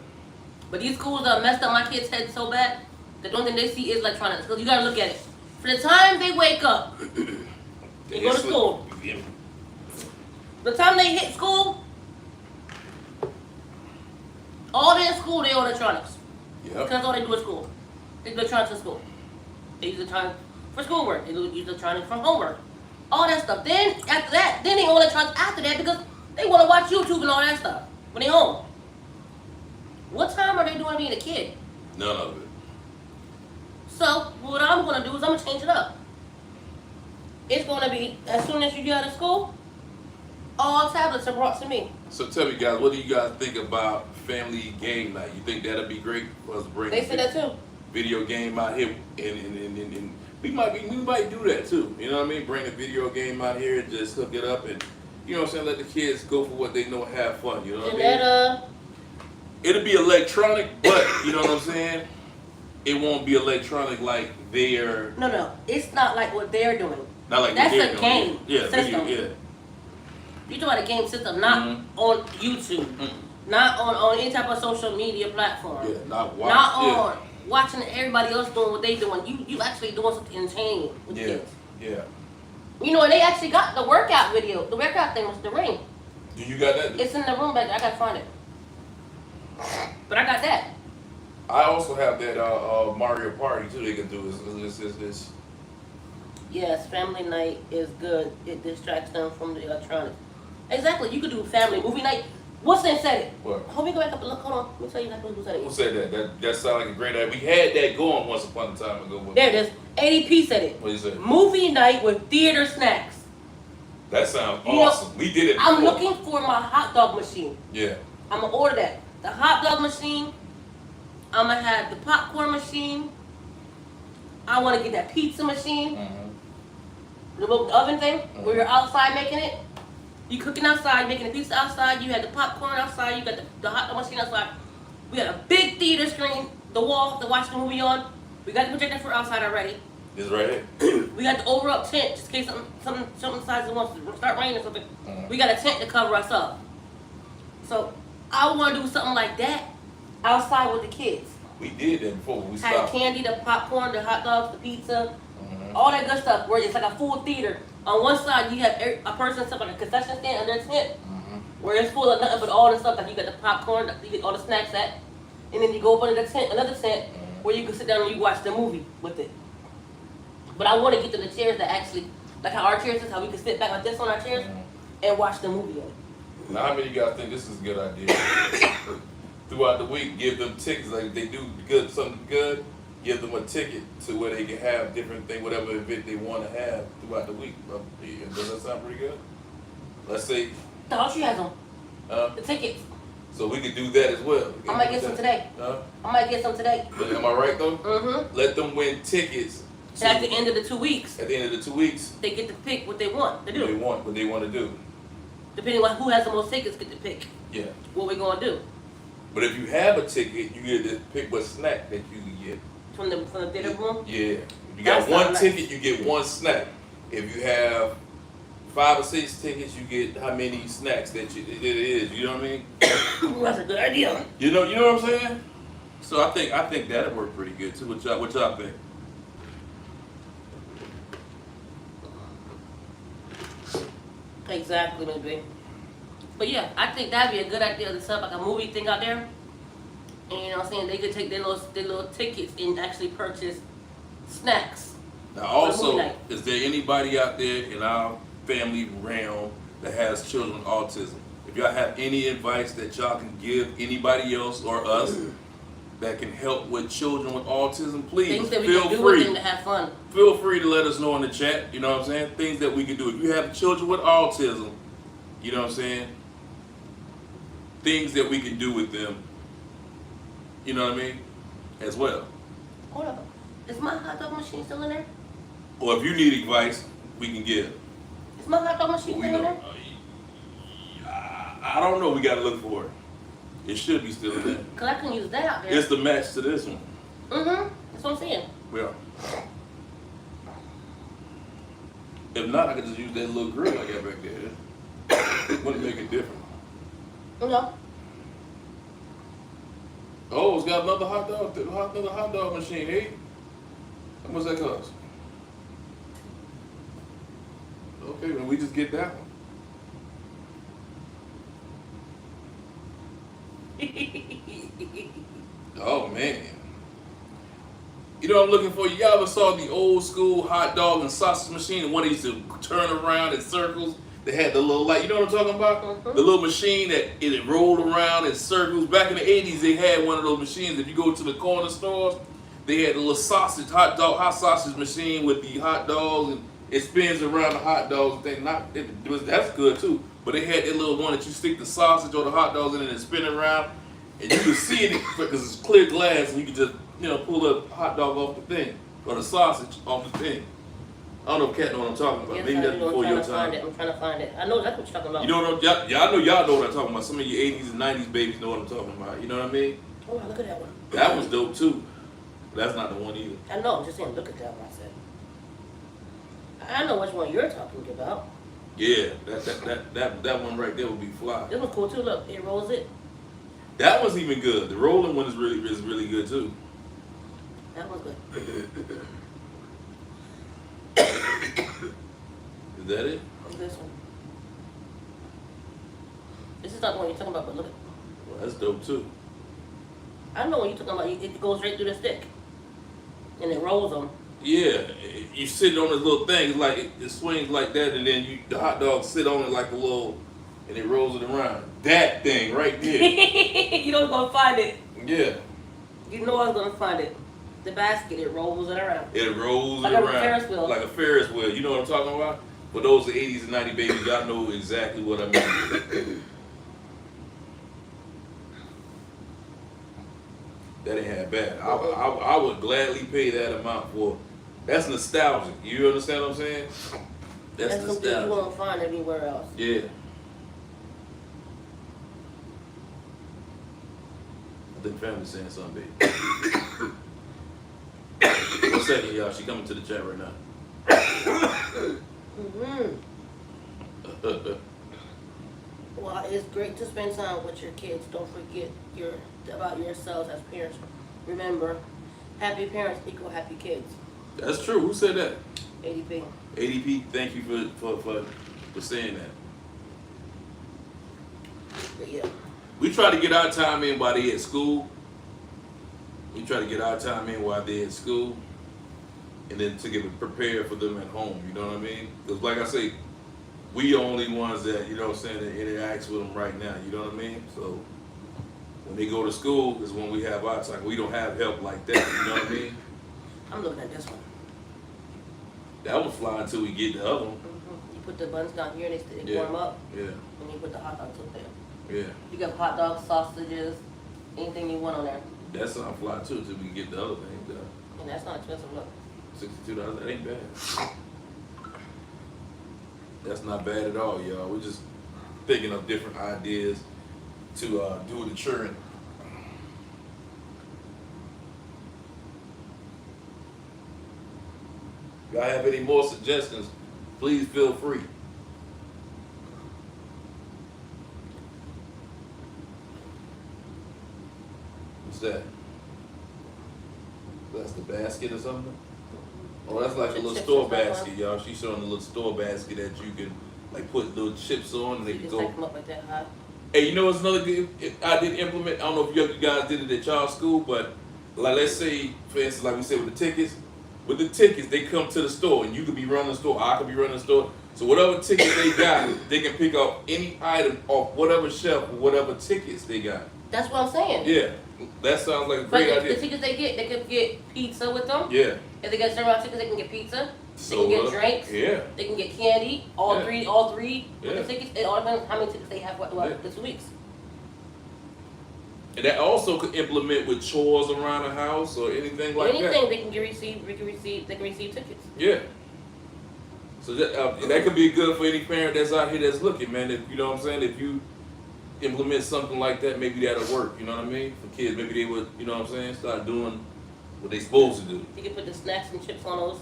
But these schools messed up my kids' heads so bad that the only thing they see is electronics. Because you gotta look at it. For the time they wake up and go to school, the time they hit school, all day in school they on electronics. Yep. Because that's all they do at school. They do electronics in school. They use electronics for schoolwork. They use electronics for homework. All that stuff. Then after that, then they on electronics after that because they want to watch YouTube and all that stuff when they home. What time are they doing being a kid? None of it. So what I'm gonna do is I'm gonna change it up. It's gonna be as soon as you get out of school, all tablets are brought to me. So tell me guys, what do you guys think about family game night? You think that'll be great for us to bring They said that too. video game out here and we might do that too. You know what I mean? Bring a video game out here and just hook it up and you know what I'm saying, let the kids go for what they know and have fun, you know what I mean? That It'll be electronic, but you know what I'm saying? It won't be electronic like they're no, it's not like what they're doing. not like That's what they're a doing. game Yeah, system. video, yeah. You're talking about a game system, not on YouTube, not on any type of social media platform. Yeah, not watch. Not on watching everybody else doing what they doing. You actually doing something entertaining with Yeah, kids. yeah. You know, and they actually got the workout video. The workout thing was the ring. Do you got that? It's in the room back there. I gotta find it. But I got that. I also have that Mario Party too. They can do this. Yes, family night is good. It distracts them from the electronics. Exactly. You could do family movie night. What's that said it? What? Hold me go back up and look. Hold on. Let me tell you exactly who said Who it. said that? That sounds like a great idea. We had that going once upon a time ago. There it is. ADP said it. What you say? Movie night with theater snacks. That sounds You know, awesome. We did it before. I'm looking for my hot dog machine. Yeah. I'm gonna order that. The hot dog machine. I'm gonna have the popcorn machine. I want to get that pizza machine, the little oven thing, where you're outside making it. You cooking outside, making the pizza outside. You had the popcorn outside. You got the hot dog machine outside. We got a big theater screen, the wall to watch the movie on. We got the projector for outside already. It's right here. We got the over up tent just in case something decides it wants to start raining or something. We got a tent to cover us up. So I want to do something like that outside with the kids. We did that before. We Had stopped. candy, the popcorn, the hot dogs, the pizza, all that good stuff. Where it's like a full theater. On one side you have a person sitting on a concession stand under a tent, where it's full of nothing but all the stuff. Like you got the popcorn, you get all the snacks at, and then you go up under the tent, another tent, where you can sit down and you watch the movie with it. But I want to get to the chairs that actually, like how our chairs is, how we can sit back like this on our chairs and watch the movie on it. Now, how many of y'all think this is a good idea? Throughout the week, give them tickets. Like if they do good, something good, give them a ticket to where they can have different thing, whatever event they want to have throughout the week. Does that sound pretty good? Let's say. Thought you had them. The tickets. So we could do that as well. I might get some today. I might get some today. Am I right though? Mm-hmm. Let them win tickets. So at the end of the 2 weeks. At the end of the 2 weeks. They get to pick what they want to do. What they want to do. Depending on who has the most tickets, get to pick. Yeah. What we're gonna do. But if you have a ticket, you get to pick what snack that you can get. From the theater room? Yeah. If you got one ticket, you get one snack. If you have 5 or 6 tickets, you get how many snacks that it is. You know what I mean? That's a good idea. You know what I'm saying? So I think that'll work pretty good too. What y'all think? Exactly, maybe. But yeah, I think that'd be a good idea to set up like a movie thing out there. And you know what I'm saying? They could take their little tickets and actually purchase snacks. Now also, is there anybody out there in our family realm that has children with autism? If y'all have any advice that y'all can give anybody else or us that can help with children with autism, please Things that we feel can do free. with them to have fun. Feel free to let us know in the chat, you know what I'm saying? Things that we can do. If you have children with autism, you know what I'm saying? Things that we can do with them, you know what I mean? As well. Hold up. Is my hot dog machine still in there? Or if you need advice, we can give. Is my hot dog machine still in there? I don't know. We got to look for it. It should be still in there. Because I can use that out there. It's the match to this one. Mm-hmm. That's what I'm saying. Yeah. If not, I could just use that little grill I got back there. Wouldn't make it different. No. Oh, it's got another hot dog machine, hey? How much that cost? Okay, then we just get that one. Oh man. You know what I'm looking for? You ever saw the old school hot dog and sausage machine? The one that used to turn around in circles. They had the little light. You know what I'm talking about? The little machine that it rolled around in circles. Back in the 80s, they had one of those machines. If you go to the corner stores, they had the little hot sausage machine with the hot dogs, and it spins around the hot dogs thing. That's good too. But they had that little one that you stick the sausage or the hot dogs in and it spin around, and you can see it because it's clear glass, and you can just pull the hot dog off the thing or the sausage off the thing. I don't know if Kat know what I'm talking about. Yes, maybe that's before your time. I'm trying to find it. I know that's what you're talking about. You know what y'all know what I'm talking about. Some of your 80s and 90s babies know what I'm talking about. You know what I mean? Oh, look at that one. That one's dope too. But that's not the one either. I know. I'm just saying. Look at that one. I said. I know which one you're talking about. Yeah, that one right there would be fly. This one's cool too. Look, it rolls it. That one's even good. The rolling one is really good too. That one's good. Is that it? What's this one? This is not the one you're talking about, but look at. Well, that's dope too. I know what you're talking about. It goes right through the stick, and it rolls them. Yeah, you sit on this little thing. It's like it swings like that, and then the hot dog sit on it like a little, and it rolls it around. That thing right there. You know, gonna find it. Yeah. You know, I was gonna find it. The basket, it rolls it around. It rolls like it around. Like a Ferris wheel. Like a Ferris wheel. You know what I'm talking about? For those 80s and 90s babies, y'all know exactly what I mean. That ain't half bad. I would gladly pay that amount for That's nostalgic. You understand what I'm saying? That's something you nostalgic. won't find anywhere else. Yeah. I think family's saying something, baby. 1 second, y'all. She coming to the chat right now. Well, it's great to spend time with your kids. Don't forget about yourselves as parents. Remember, happy parents equal happy kids. That's true. Who said that? ADP. ADP, thank you for saying that. But yeah. We try to get our time in while they at school. We try to get our time in while they at school. And then to get prepared for them at home, you know what I mean? Because like I say, we the only ones that, you know what I'm saying, that interacts with them right now, you know what I mean? So when they go to school is when we have our time. We don't have help like that, you know what I mean? I'm looking at this one. That would fly until we get the other one. You put the buns down here, they warm up. Yeah. And you put the hot dogs up there. Yeah. You got hot dogs, sausages, anything you want on there. That sound fly too until we can get the other thing done. And that's not expensive, look. $62, that ain't bad. That's not bad at all, y'all. We're just thinking of different ideas to do the churn. If y'all have any more suggestions, please feel free. What's that? That's the basket or something? Oh, that's like a little store basket, y'all. She's showing a little store basket that you can like put little chips on and they You can just go. take them up like that high. Hey, you know what's another good I did implement? I don't know if you guys did it at y'all's school, but like let's say, for instance, like we said with the tickets, they come to the store and you could be running the store, I could be running the store. So whatever ticket they got, they can pick up any item off whatever shelf or whatever tickets they got. That's what I'm saying. Yeah, that sounds like a But great idea. the tickets they could get pizza with them. Yeah. If they get certain tickets, they can get pizza. They Soda. can get drinks. Yeah. They can get candy. All Yeah. three with Yeah. the tickets. It all depends on how many tickets they have Yeah. the 2 weeks. And that also could implement with chores around the house or anything like that. Anything they can receive tickets. Yeah. So that could be good for any parent that's out here that's looking, man. If you know what I'm saying, if you implement something like that, maybe that'll work. You know what I mean? For kids, maybe they would, you know what I'm saying, start doing what they supposed to do. You can put the snacks and chips on those,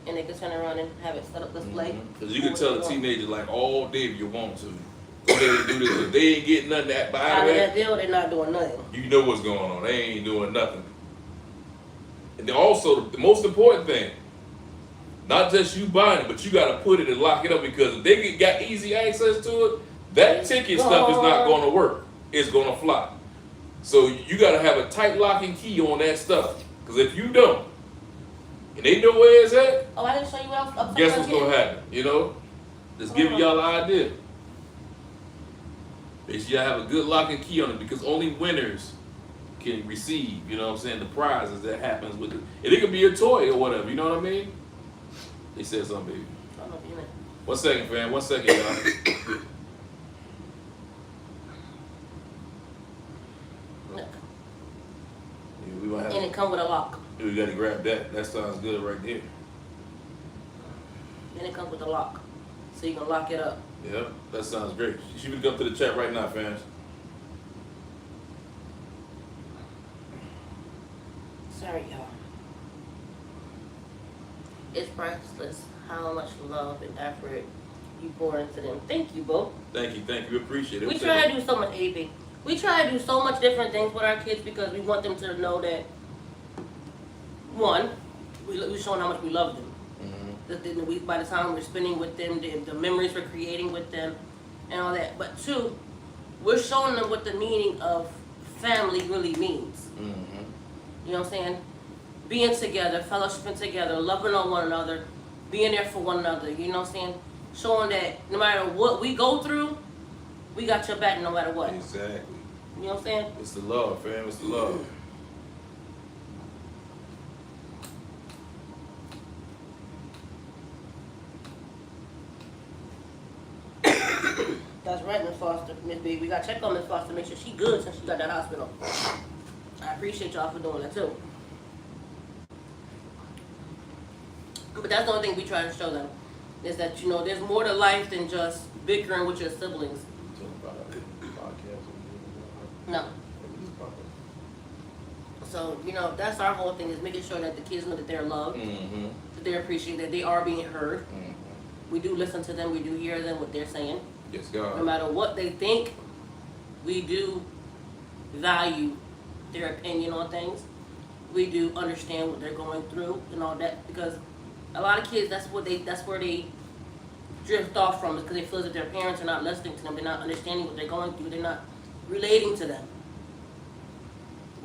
and they can turn around and have it set up display. Because you can tell a teenager like all day if you want to. Go ahead and do this. If they ain't getting nothing out of Out of that, that deal, they're not doing nothing. you know what's going on. They ain't doing nothing. And then also, the most important thing, not just you buying it, but you got to put it and lock it up because if they got easy access to it, that ticket stuff is not going to work. It's going to fly. So you got to have a tight lock and key on that stuff. Because if you don't, and they know where it's at, Oh, I didn't show you what else. guess what's going to happen, you know? Just giving y'all an idea. Make sure y'all have a good lock and key on it because only winners can receive, you know what I'm saying, the prizes that happens with it. And it could be a toy or whatever, you know what I mean? They said something, baby. I don't know if you know. 1 second, fam. 1 second, y'all. Look. Yeah, we might have And it come with a lock. we got to grab that. That sounds good right there. And it comes with a lock. So you can lock it up. Yeah, that sounds great. She would come to the chat right now, fans. Sorry, y'all. It's priceless how much love and effort you pour into them. Thank you, Bo. Thank you. We appreciate it. We try to do so much AP. We try to do so much different things with our kids because we want them to know that, one, we're showing how much we love them. By the time we're spending with them, the memories we're creating with them, and all that. But two, we're showing them what the meaning of family really means. You know what I'm saying? Being together, fellowshipping together, loving on one another, being there for one another. You know what I'm saying? Showing that no matter what we go through, we got your back no matter what. Exactly. You know what I'm saying? It's the love, fam. It's the love. That's right, Miss Foster. Miss B, we gotta check on Miss Foster, make sure she good since she got that hospital. I appreciate y'all for doing that too. But that's the only thing we try to show them is that there's more to life than just bickering with your siblings. No. So that's our whole thing is making sure that the kids know that they're loved, that they're appreciated, that they are being heard. We do listen to them. We do hear them what they're saying. Yes, God. No matter what they think, we do value their opinion on things. We do understand what they're going through and all that, because a lot of kids, that's where they drift off from, is because they feel that their parents are not listening to them. They're not understanding what they're going through. They're not relating to them.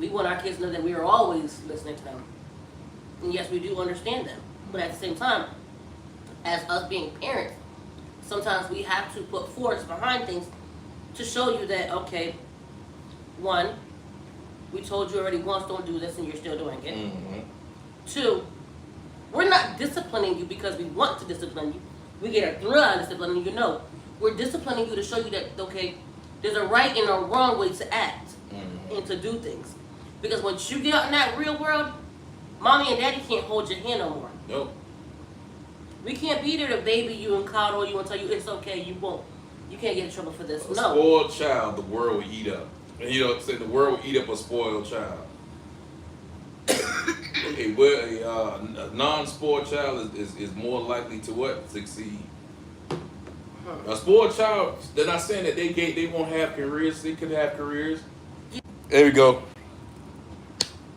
We want our kids to know that we are always listening to them. And yes, we do understand them. But at the same time, as us being parents, sometimes we have to put force behind things to show you that, okay, one, we told you already once, don't do this, and you're still doing it. Two, we're not disciplining you because we want to discipline you. We get a thrill out of disciplining you. We're disciplining you to show you that, okay, there's a right and a wrong way to act and to do things. Because once you get out in that real world, mommy and daddy can't hold your hand no more. Nope. We can't be there to baby you and coddle you and tell you it's okay, you can't get in trouble for this. A spoiled child, the world will eat up. And the world will eat up a spoiled child. Okay, well, a non-spoiled child is more likely to what? Succeed. A spoiled child, they're not saying that they won't have careers. They could have careers. There we go.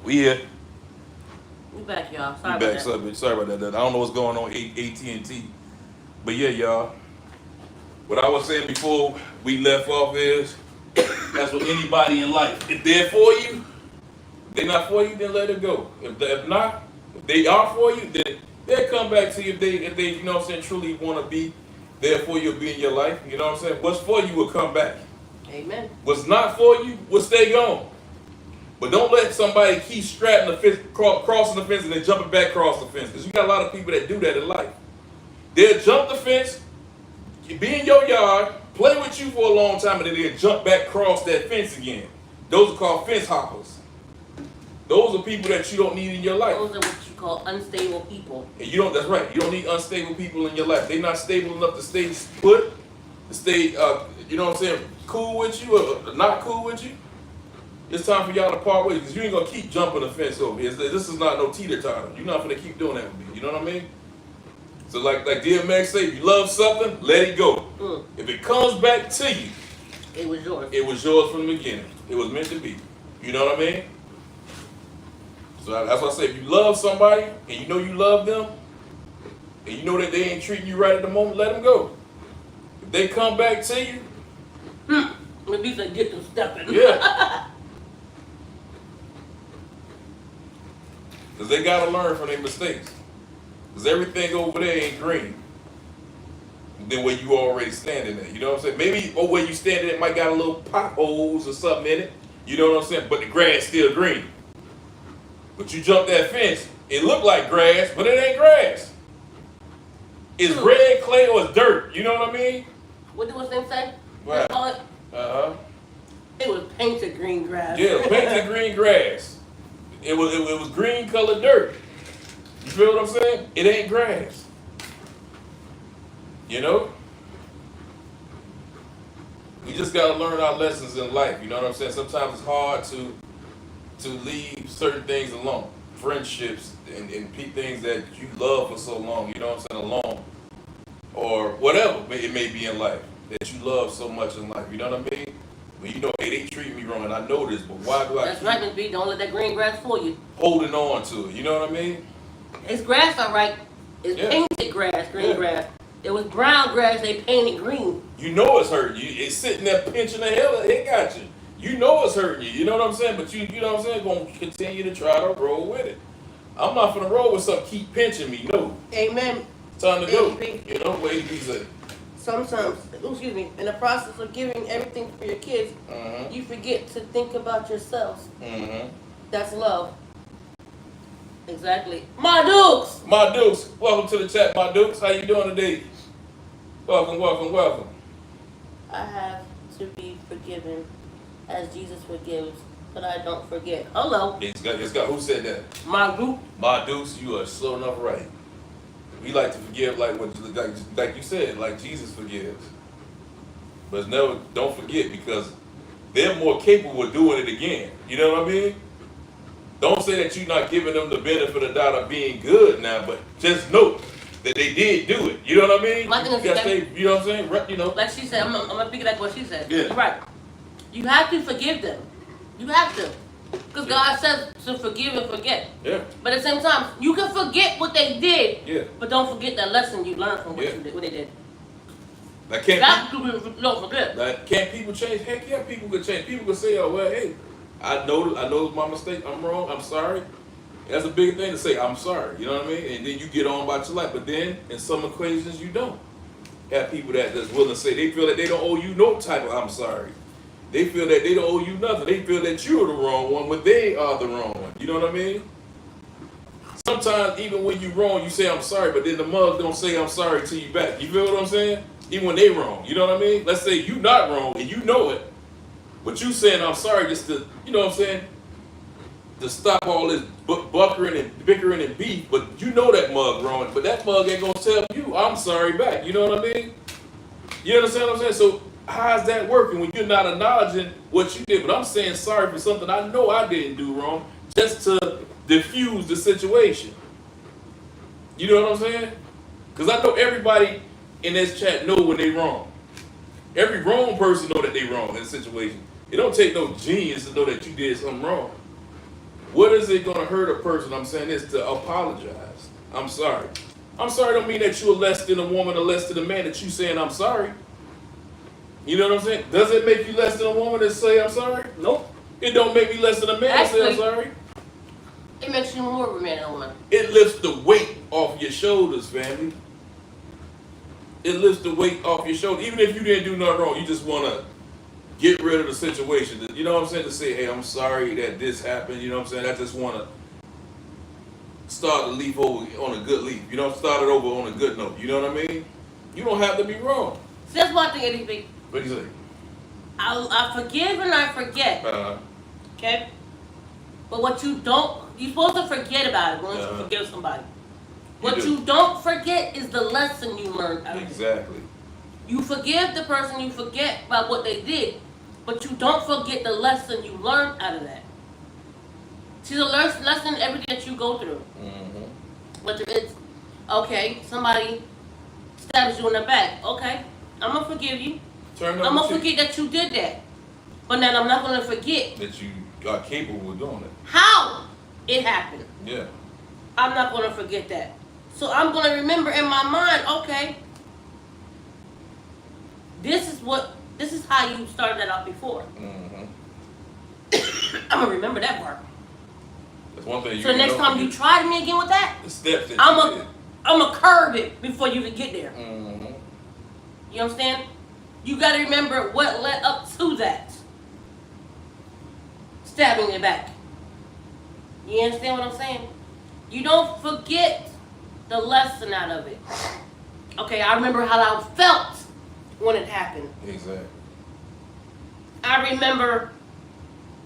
We here. We back, y'all. Sorry about that. I don't know what's going on AT&T. But yeah, y'all. What I was saying before we left off is, that's what anybody in life. If they're for you, if they're not for you, then let it go. If they are for you, then they'll come back to you if they truly want to be there for you or be in your life. You know what I'm saying? What's for you will come back. Amen. What's not for you will stay gone. But don't let somebody keep strapping the fence, crossing the fence, and then jumping back across the fence. Because you got a lot of people that do that in life. They'll jump the fence, be in your yard, play with you for a long time, and then they'll jump back across that fence again. Those are called fence hoppers. Those are people that you don't need in your life. Those are what you call unstable people. And that's right. You don't need unstable people in your life. They're not stable enough to stay put, to stay, cool with you or not cool with you. It's time for y'all to part ways, because you ain't gonna keep jumping the fence over here. This is not no teeter-totter. You're not gonna keep doing that with me. You know what I mean? So like DMX say, if you love something, let it go. If it comes back to you, it was yours. It was yours from the beginning. It was meant to be. You know what I mean? So that's why I say, if you love somebody and you know you love them, and you know that they ain't treating you right at the moment, let them go. If they come back to you, at least I get them stepping. Yeah. Because they got to learn from their mistakes. Because everything over there ain't green than where you already standing at. You know what I'm saying? Maybe where you standing at might got a little potholes or something in it. You know what I'm saying? But the grass still green. But you jump that fence, it look like grass, but it ain't grass. It's red clay or it's dirt. You know what I mean? What did what's name say? Right. Call it? It was painted green grass. Yeah, painted green grass. It was green colored dirt. You feel what I'm saying? It ain't grass. You know? We just gotta learn our lessons in life. You know what I'm saying? Sometimes it's hard to leave certain things alone. Friendships and things that you love for so long, you know what I'm saying, alone. Or whatever it may be in life that you love so much in life. You know what I mean? But you know, hey, they treat me wrong and I know this, but why do I That's right, Miss B. Don't let that green grass fool you. Holding on to it, you know what I mean? It's grass, all right. It's painted grass, green grass. It was brown grass, they painted green. You know it's hurting you. It's sitting there pinching the hell out at you. You know it's hurting you. You know what I'm saying? But you know what I'm saying? Gonna continue to try to roll with it. I'm not gonna roll with something keep pinching me. No. Amen. Time to go. You know, way to be said. Sometimes, in the process of giving everything for your kids, you forget to think about yourselves. That's love. Exactly. My Dukes! My Dukes, welcome to the chat, my Dukes. How you doing today? Welcome, welcome, welcome. I have to be forgiven as Jesus forgives, but I don't forget. Hello. It's got, who said that? My Duke. My Dukes, you are so enough right. We like to forgive like you said, like Jesus forgives. But it's never, don't forget, because they're more capable of doing it again. You know what I mean? Don't say that you're not giving them the benefit of the doubt of being good now, but just note that they did do it. You know what I mean? My thing is you know what I'm saying? You know. like she said, I'm gonna piggyback what she said. Yeah. You're right. You have to forgive them. You have to. Because God says to forgive and forget. Yeah. But at the same time, you can forget what they did, Yeah. but don't forget that lesson you learned from what you did, what they did. Like Don't forget. Like, can't people change? Heck yeah, people can change. People can say, oh well, hey, I know it's my mistake. I'm wrong. I'm sorry. That's a big thing to say. I'm sorry. You know what I mean? And then you get on about your life. But then in some equations, you don't have people that's willing to say they feel that they don't owe you no type of I'm sorry. They feel that they don't owe you nothing. They feel that you're the wrong one when they are the wrong one. You know what I mean? Sometimes even when you're wrong, you say I'm sorry, but then the mug don't say I'm sorry to you back. You feel what I'm saying? Even when they wrong. You know what I mean? Let's say you not wrong and you know it, but you saying I'm sorry just to, you know what I'm saying, to stop all this buckering and bickering and beef, but you know that mug wrong, but that mug ain't gonna tell you I'm sorry back. You know what I mean? You understand what I'm saying? So how's that working when you're not acknowledging what you did? But I'm saying sorry for something I know I didn't do wrong, just to diffuse the situation. You know what I'm saying? Because I know everybody in this chat know when they wrong. Every wrong person know that they wrong in a situation. It don't take no genius to know that you did something wrong. What is it gonna hurt a person? I'm saying this, to apologize. I'm sorry. I'm sorry don't mean that you're less than a woman or less than a man that you saying I'm sorry. You know what I'm saying? Does it make you less than a woman to say I'm sorry? Nope. It don't make me less than a man to say I'm sorry. It makes you more of a man than a woman. It lifts the weight off your shoulders, family. It lifts the weight off your shoulders. Even if you didn't do nothing wrong, you just want to get rid of the situation. You know what I'm saying? To say, hey, I'm sorry that this happened. You know what I'm saying? I just want to start the leaf over on a good leaf. You know, start it over on a good note. You know what I mean? You don't have to be wrong. See, that's one thing, anything. What do you say? I forgive and I forget. Okay? But what you don't, you're supposed to forget about it once you forgive somebody. What you don't forget is the lesson you learned out of it. Exactly. You forgive the person, you forget about what they did, but you don't forget the lesson you learned out of that. See, the lesson in everything that you go through. Mm-hmm. Whether it's, okay, somebody stabs you in the back. Okay, I'm going to forgive you. I'm going to forget that you did that. But then I'm not going to forget that you are capable of doing it. How it happened. Yeah. I'm not going to forget that. So I'm going to remember in my mind, okay, this is how you started that out before. Mm-hmm. I'm going to remember that part. That's one thing. So the next time you try me again with that, the steps that I'm going to curb it before you can get there. Mm-hmm. You understand? You got to remember what led up to that. Stabbing it back. You understand what I'm saying? You don't forget the lesson out of it. Okay, I remember how I felt when it happened. Exactly. I remember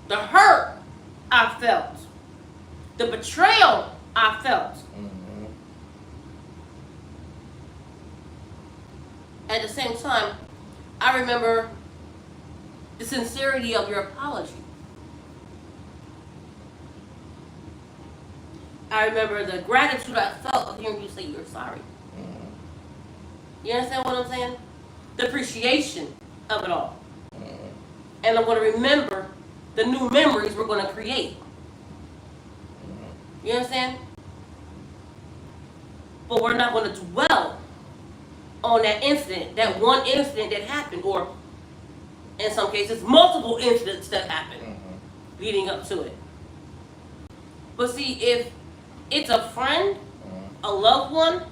the hurt I felt. The betrayal I felt. Mm-hmm. At the same time, I remember the sincerity of your apology. I remember the gratitude I felt of hearing you say you're sorry. Mm-hmm. You understand what I'm saying? The appreciation of it all. Mm-hmm. And I'm going to remember the new memories we're going to create. Mm-hmm. You understand? But we're not going to dwell on that incident, that one incident that happened, or in some cases, multiple incidents that happened leading up to it. But see, if it's a friend, a loved one,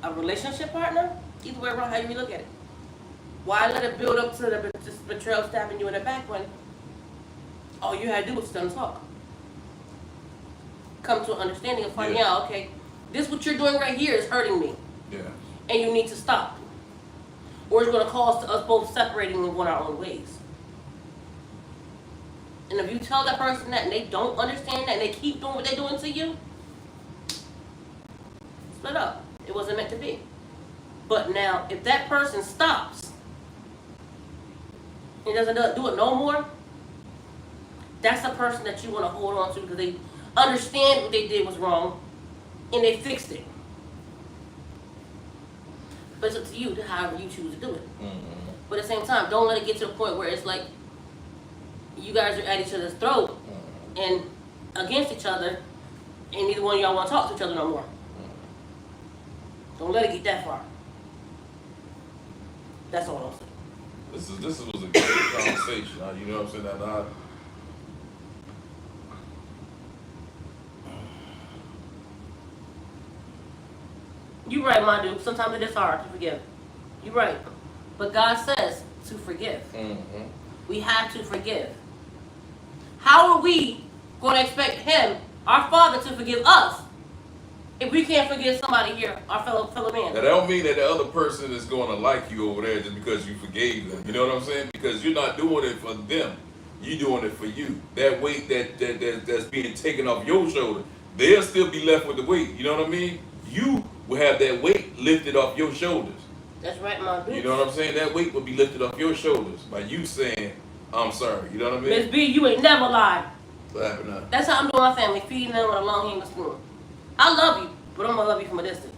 a relationship partner, either way around how you look at it. Why let it build up to the betrayal stabbing you in the back when all you had to do was stand and talk? Come to an understanding and finding out, okay, this what you're doing right here is hurting me. Yeah. And you need to stop. Or it's going to cause us both separating and going our own ways. And if you tell that person that and they don't understand that and they keep doing what they're doing to you, split up. It wasn't meant to be. But now, if that person stops and doesn't do it no more, that's the person that you want to hold on to because they understand what they did was wrong and they fixed it. But it's up to you to however you choose to do it. Mm-hmm. But at the same time, don't let it get to the point where it's like you guys are at each other's throat and against each other, and neither one of y'all want to talk to each other no more. Don't let it get that far. That's all I'm saying. This was a great conversation. You know what I'm saying? That You're right, my dude. Sometimes it is hard to forgive. You're right. But God says to forgive. mm-hmm. We have to forgive. How are we going to expect Him, our Father, to forgive us if we can't forgive somebody here, our fellow man? Now, that don't mean that the other person is going to like you over there just because you forgave them. You know what I'm saying? Because you're not doing it for them. You're doing it for you. That weight that's being taken off your shoulder, they'll still be left with the weight. You know what I mean? You will have that weight lifted off your shoulders. That's right, my dude. You know what I'm saying? That weight will be lifted off your shoulders by you saying, I'm sorry. You know what I mean? Miss B, you ain't never lied. What happened now? That's how I'm doing my family, feeding them with a long handle spoon. I love you, but I'm going to love you from a distance.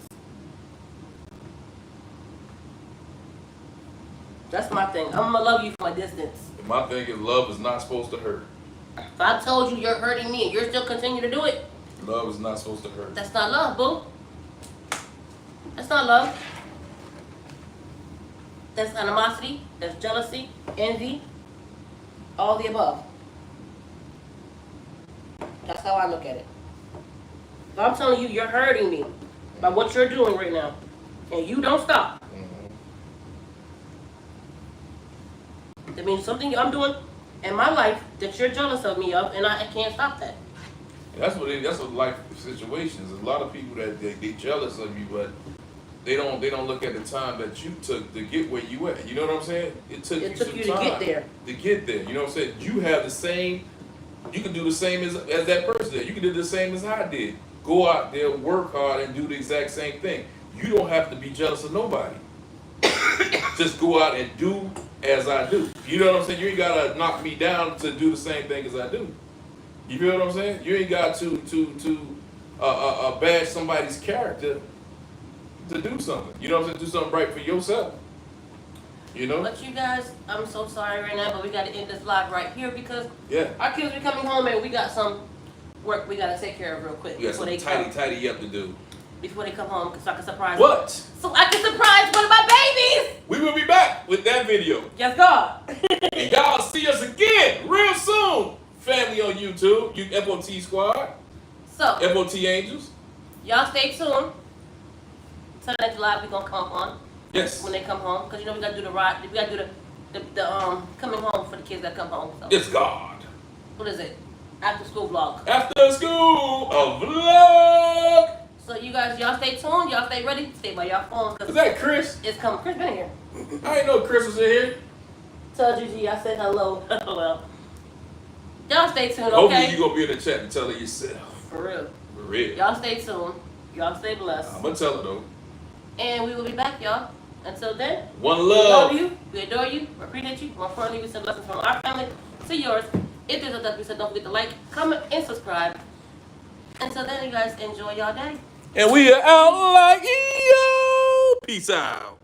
That's my thing. I'm going to love you from a distance. And my thing is love is not supposed to hurt. If I told you you're hurting me and you're still continuing to do it, Love is not supposed to hurt. that's not love, boo. That's not love. That's animosity, that's jealousy, envy, all the above. That's how I look at it. If I'm telling you you're hurting me by what you're doing right now, and you don't stop, that means something I'm doing in my life that you're jealous of me of, and I can't stop that. That's what life situations. A lot of people that they jealous of you, but they don't look at the time that you took to get where you at. You know what I'm saying? It took you some time to get there. To get there. You know what I'm saying? You have the same. You can do the same as that person did. You can do the same as I did. Go out there, work hard, and do the exact same thing. You don't have to be jealous of nobody. Just go out and do as I do. You know what I'm saying? You ain't gotta knock me down to do the same thing as I do. You feel what I'm saying? You ain't got to bash somebody's character to do something. You know what I'm saying? Do something right for yourself. You know? But you guys, I'm so sorry right now, but we got to end this live right here because Yeah. our kids are coming home and we got some work we got to take care of real quick You got some tidy up to do. before they come home so I can surprise What? them. So I can surprise one of my babies! We will be back with that video. Yes, God. And y'all see us again real soon. Family on YouTube, FOT Squad, So, FOT Angels. y'all stay tuned. Tell next live we going to come on. Yes. When they come home, because you know we gotta do the ride. We gotta do the coming home for the kids that come home. So. It's God. What is it? After school vlog. After school, a vlog. So you guys, y'all stay tuned. Y'all stay ready. Stay by y'all phones. Is that Chris? It's coming. Chris been here. I didn't know Chris was in here. Tell Gigi I said hello. Well, y'all stay tuned. Hopefully Okay. you gonna be in the chat and tell her yourself. For real. For real. Y'all stay tuned. Y'all stay blessed. I'm gonna tell her though. And we will be back, y'all. Until then. One We love. love you. We adore you. We appreciate you. More importantly, we send blessings from our family to yours. If there's a duck, we said don't forget to like, comment, and subscribe. Until then, you guys enjoy y'all day. And we are out like yo. Peace out.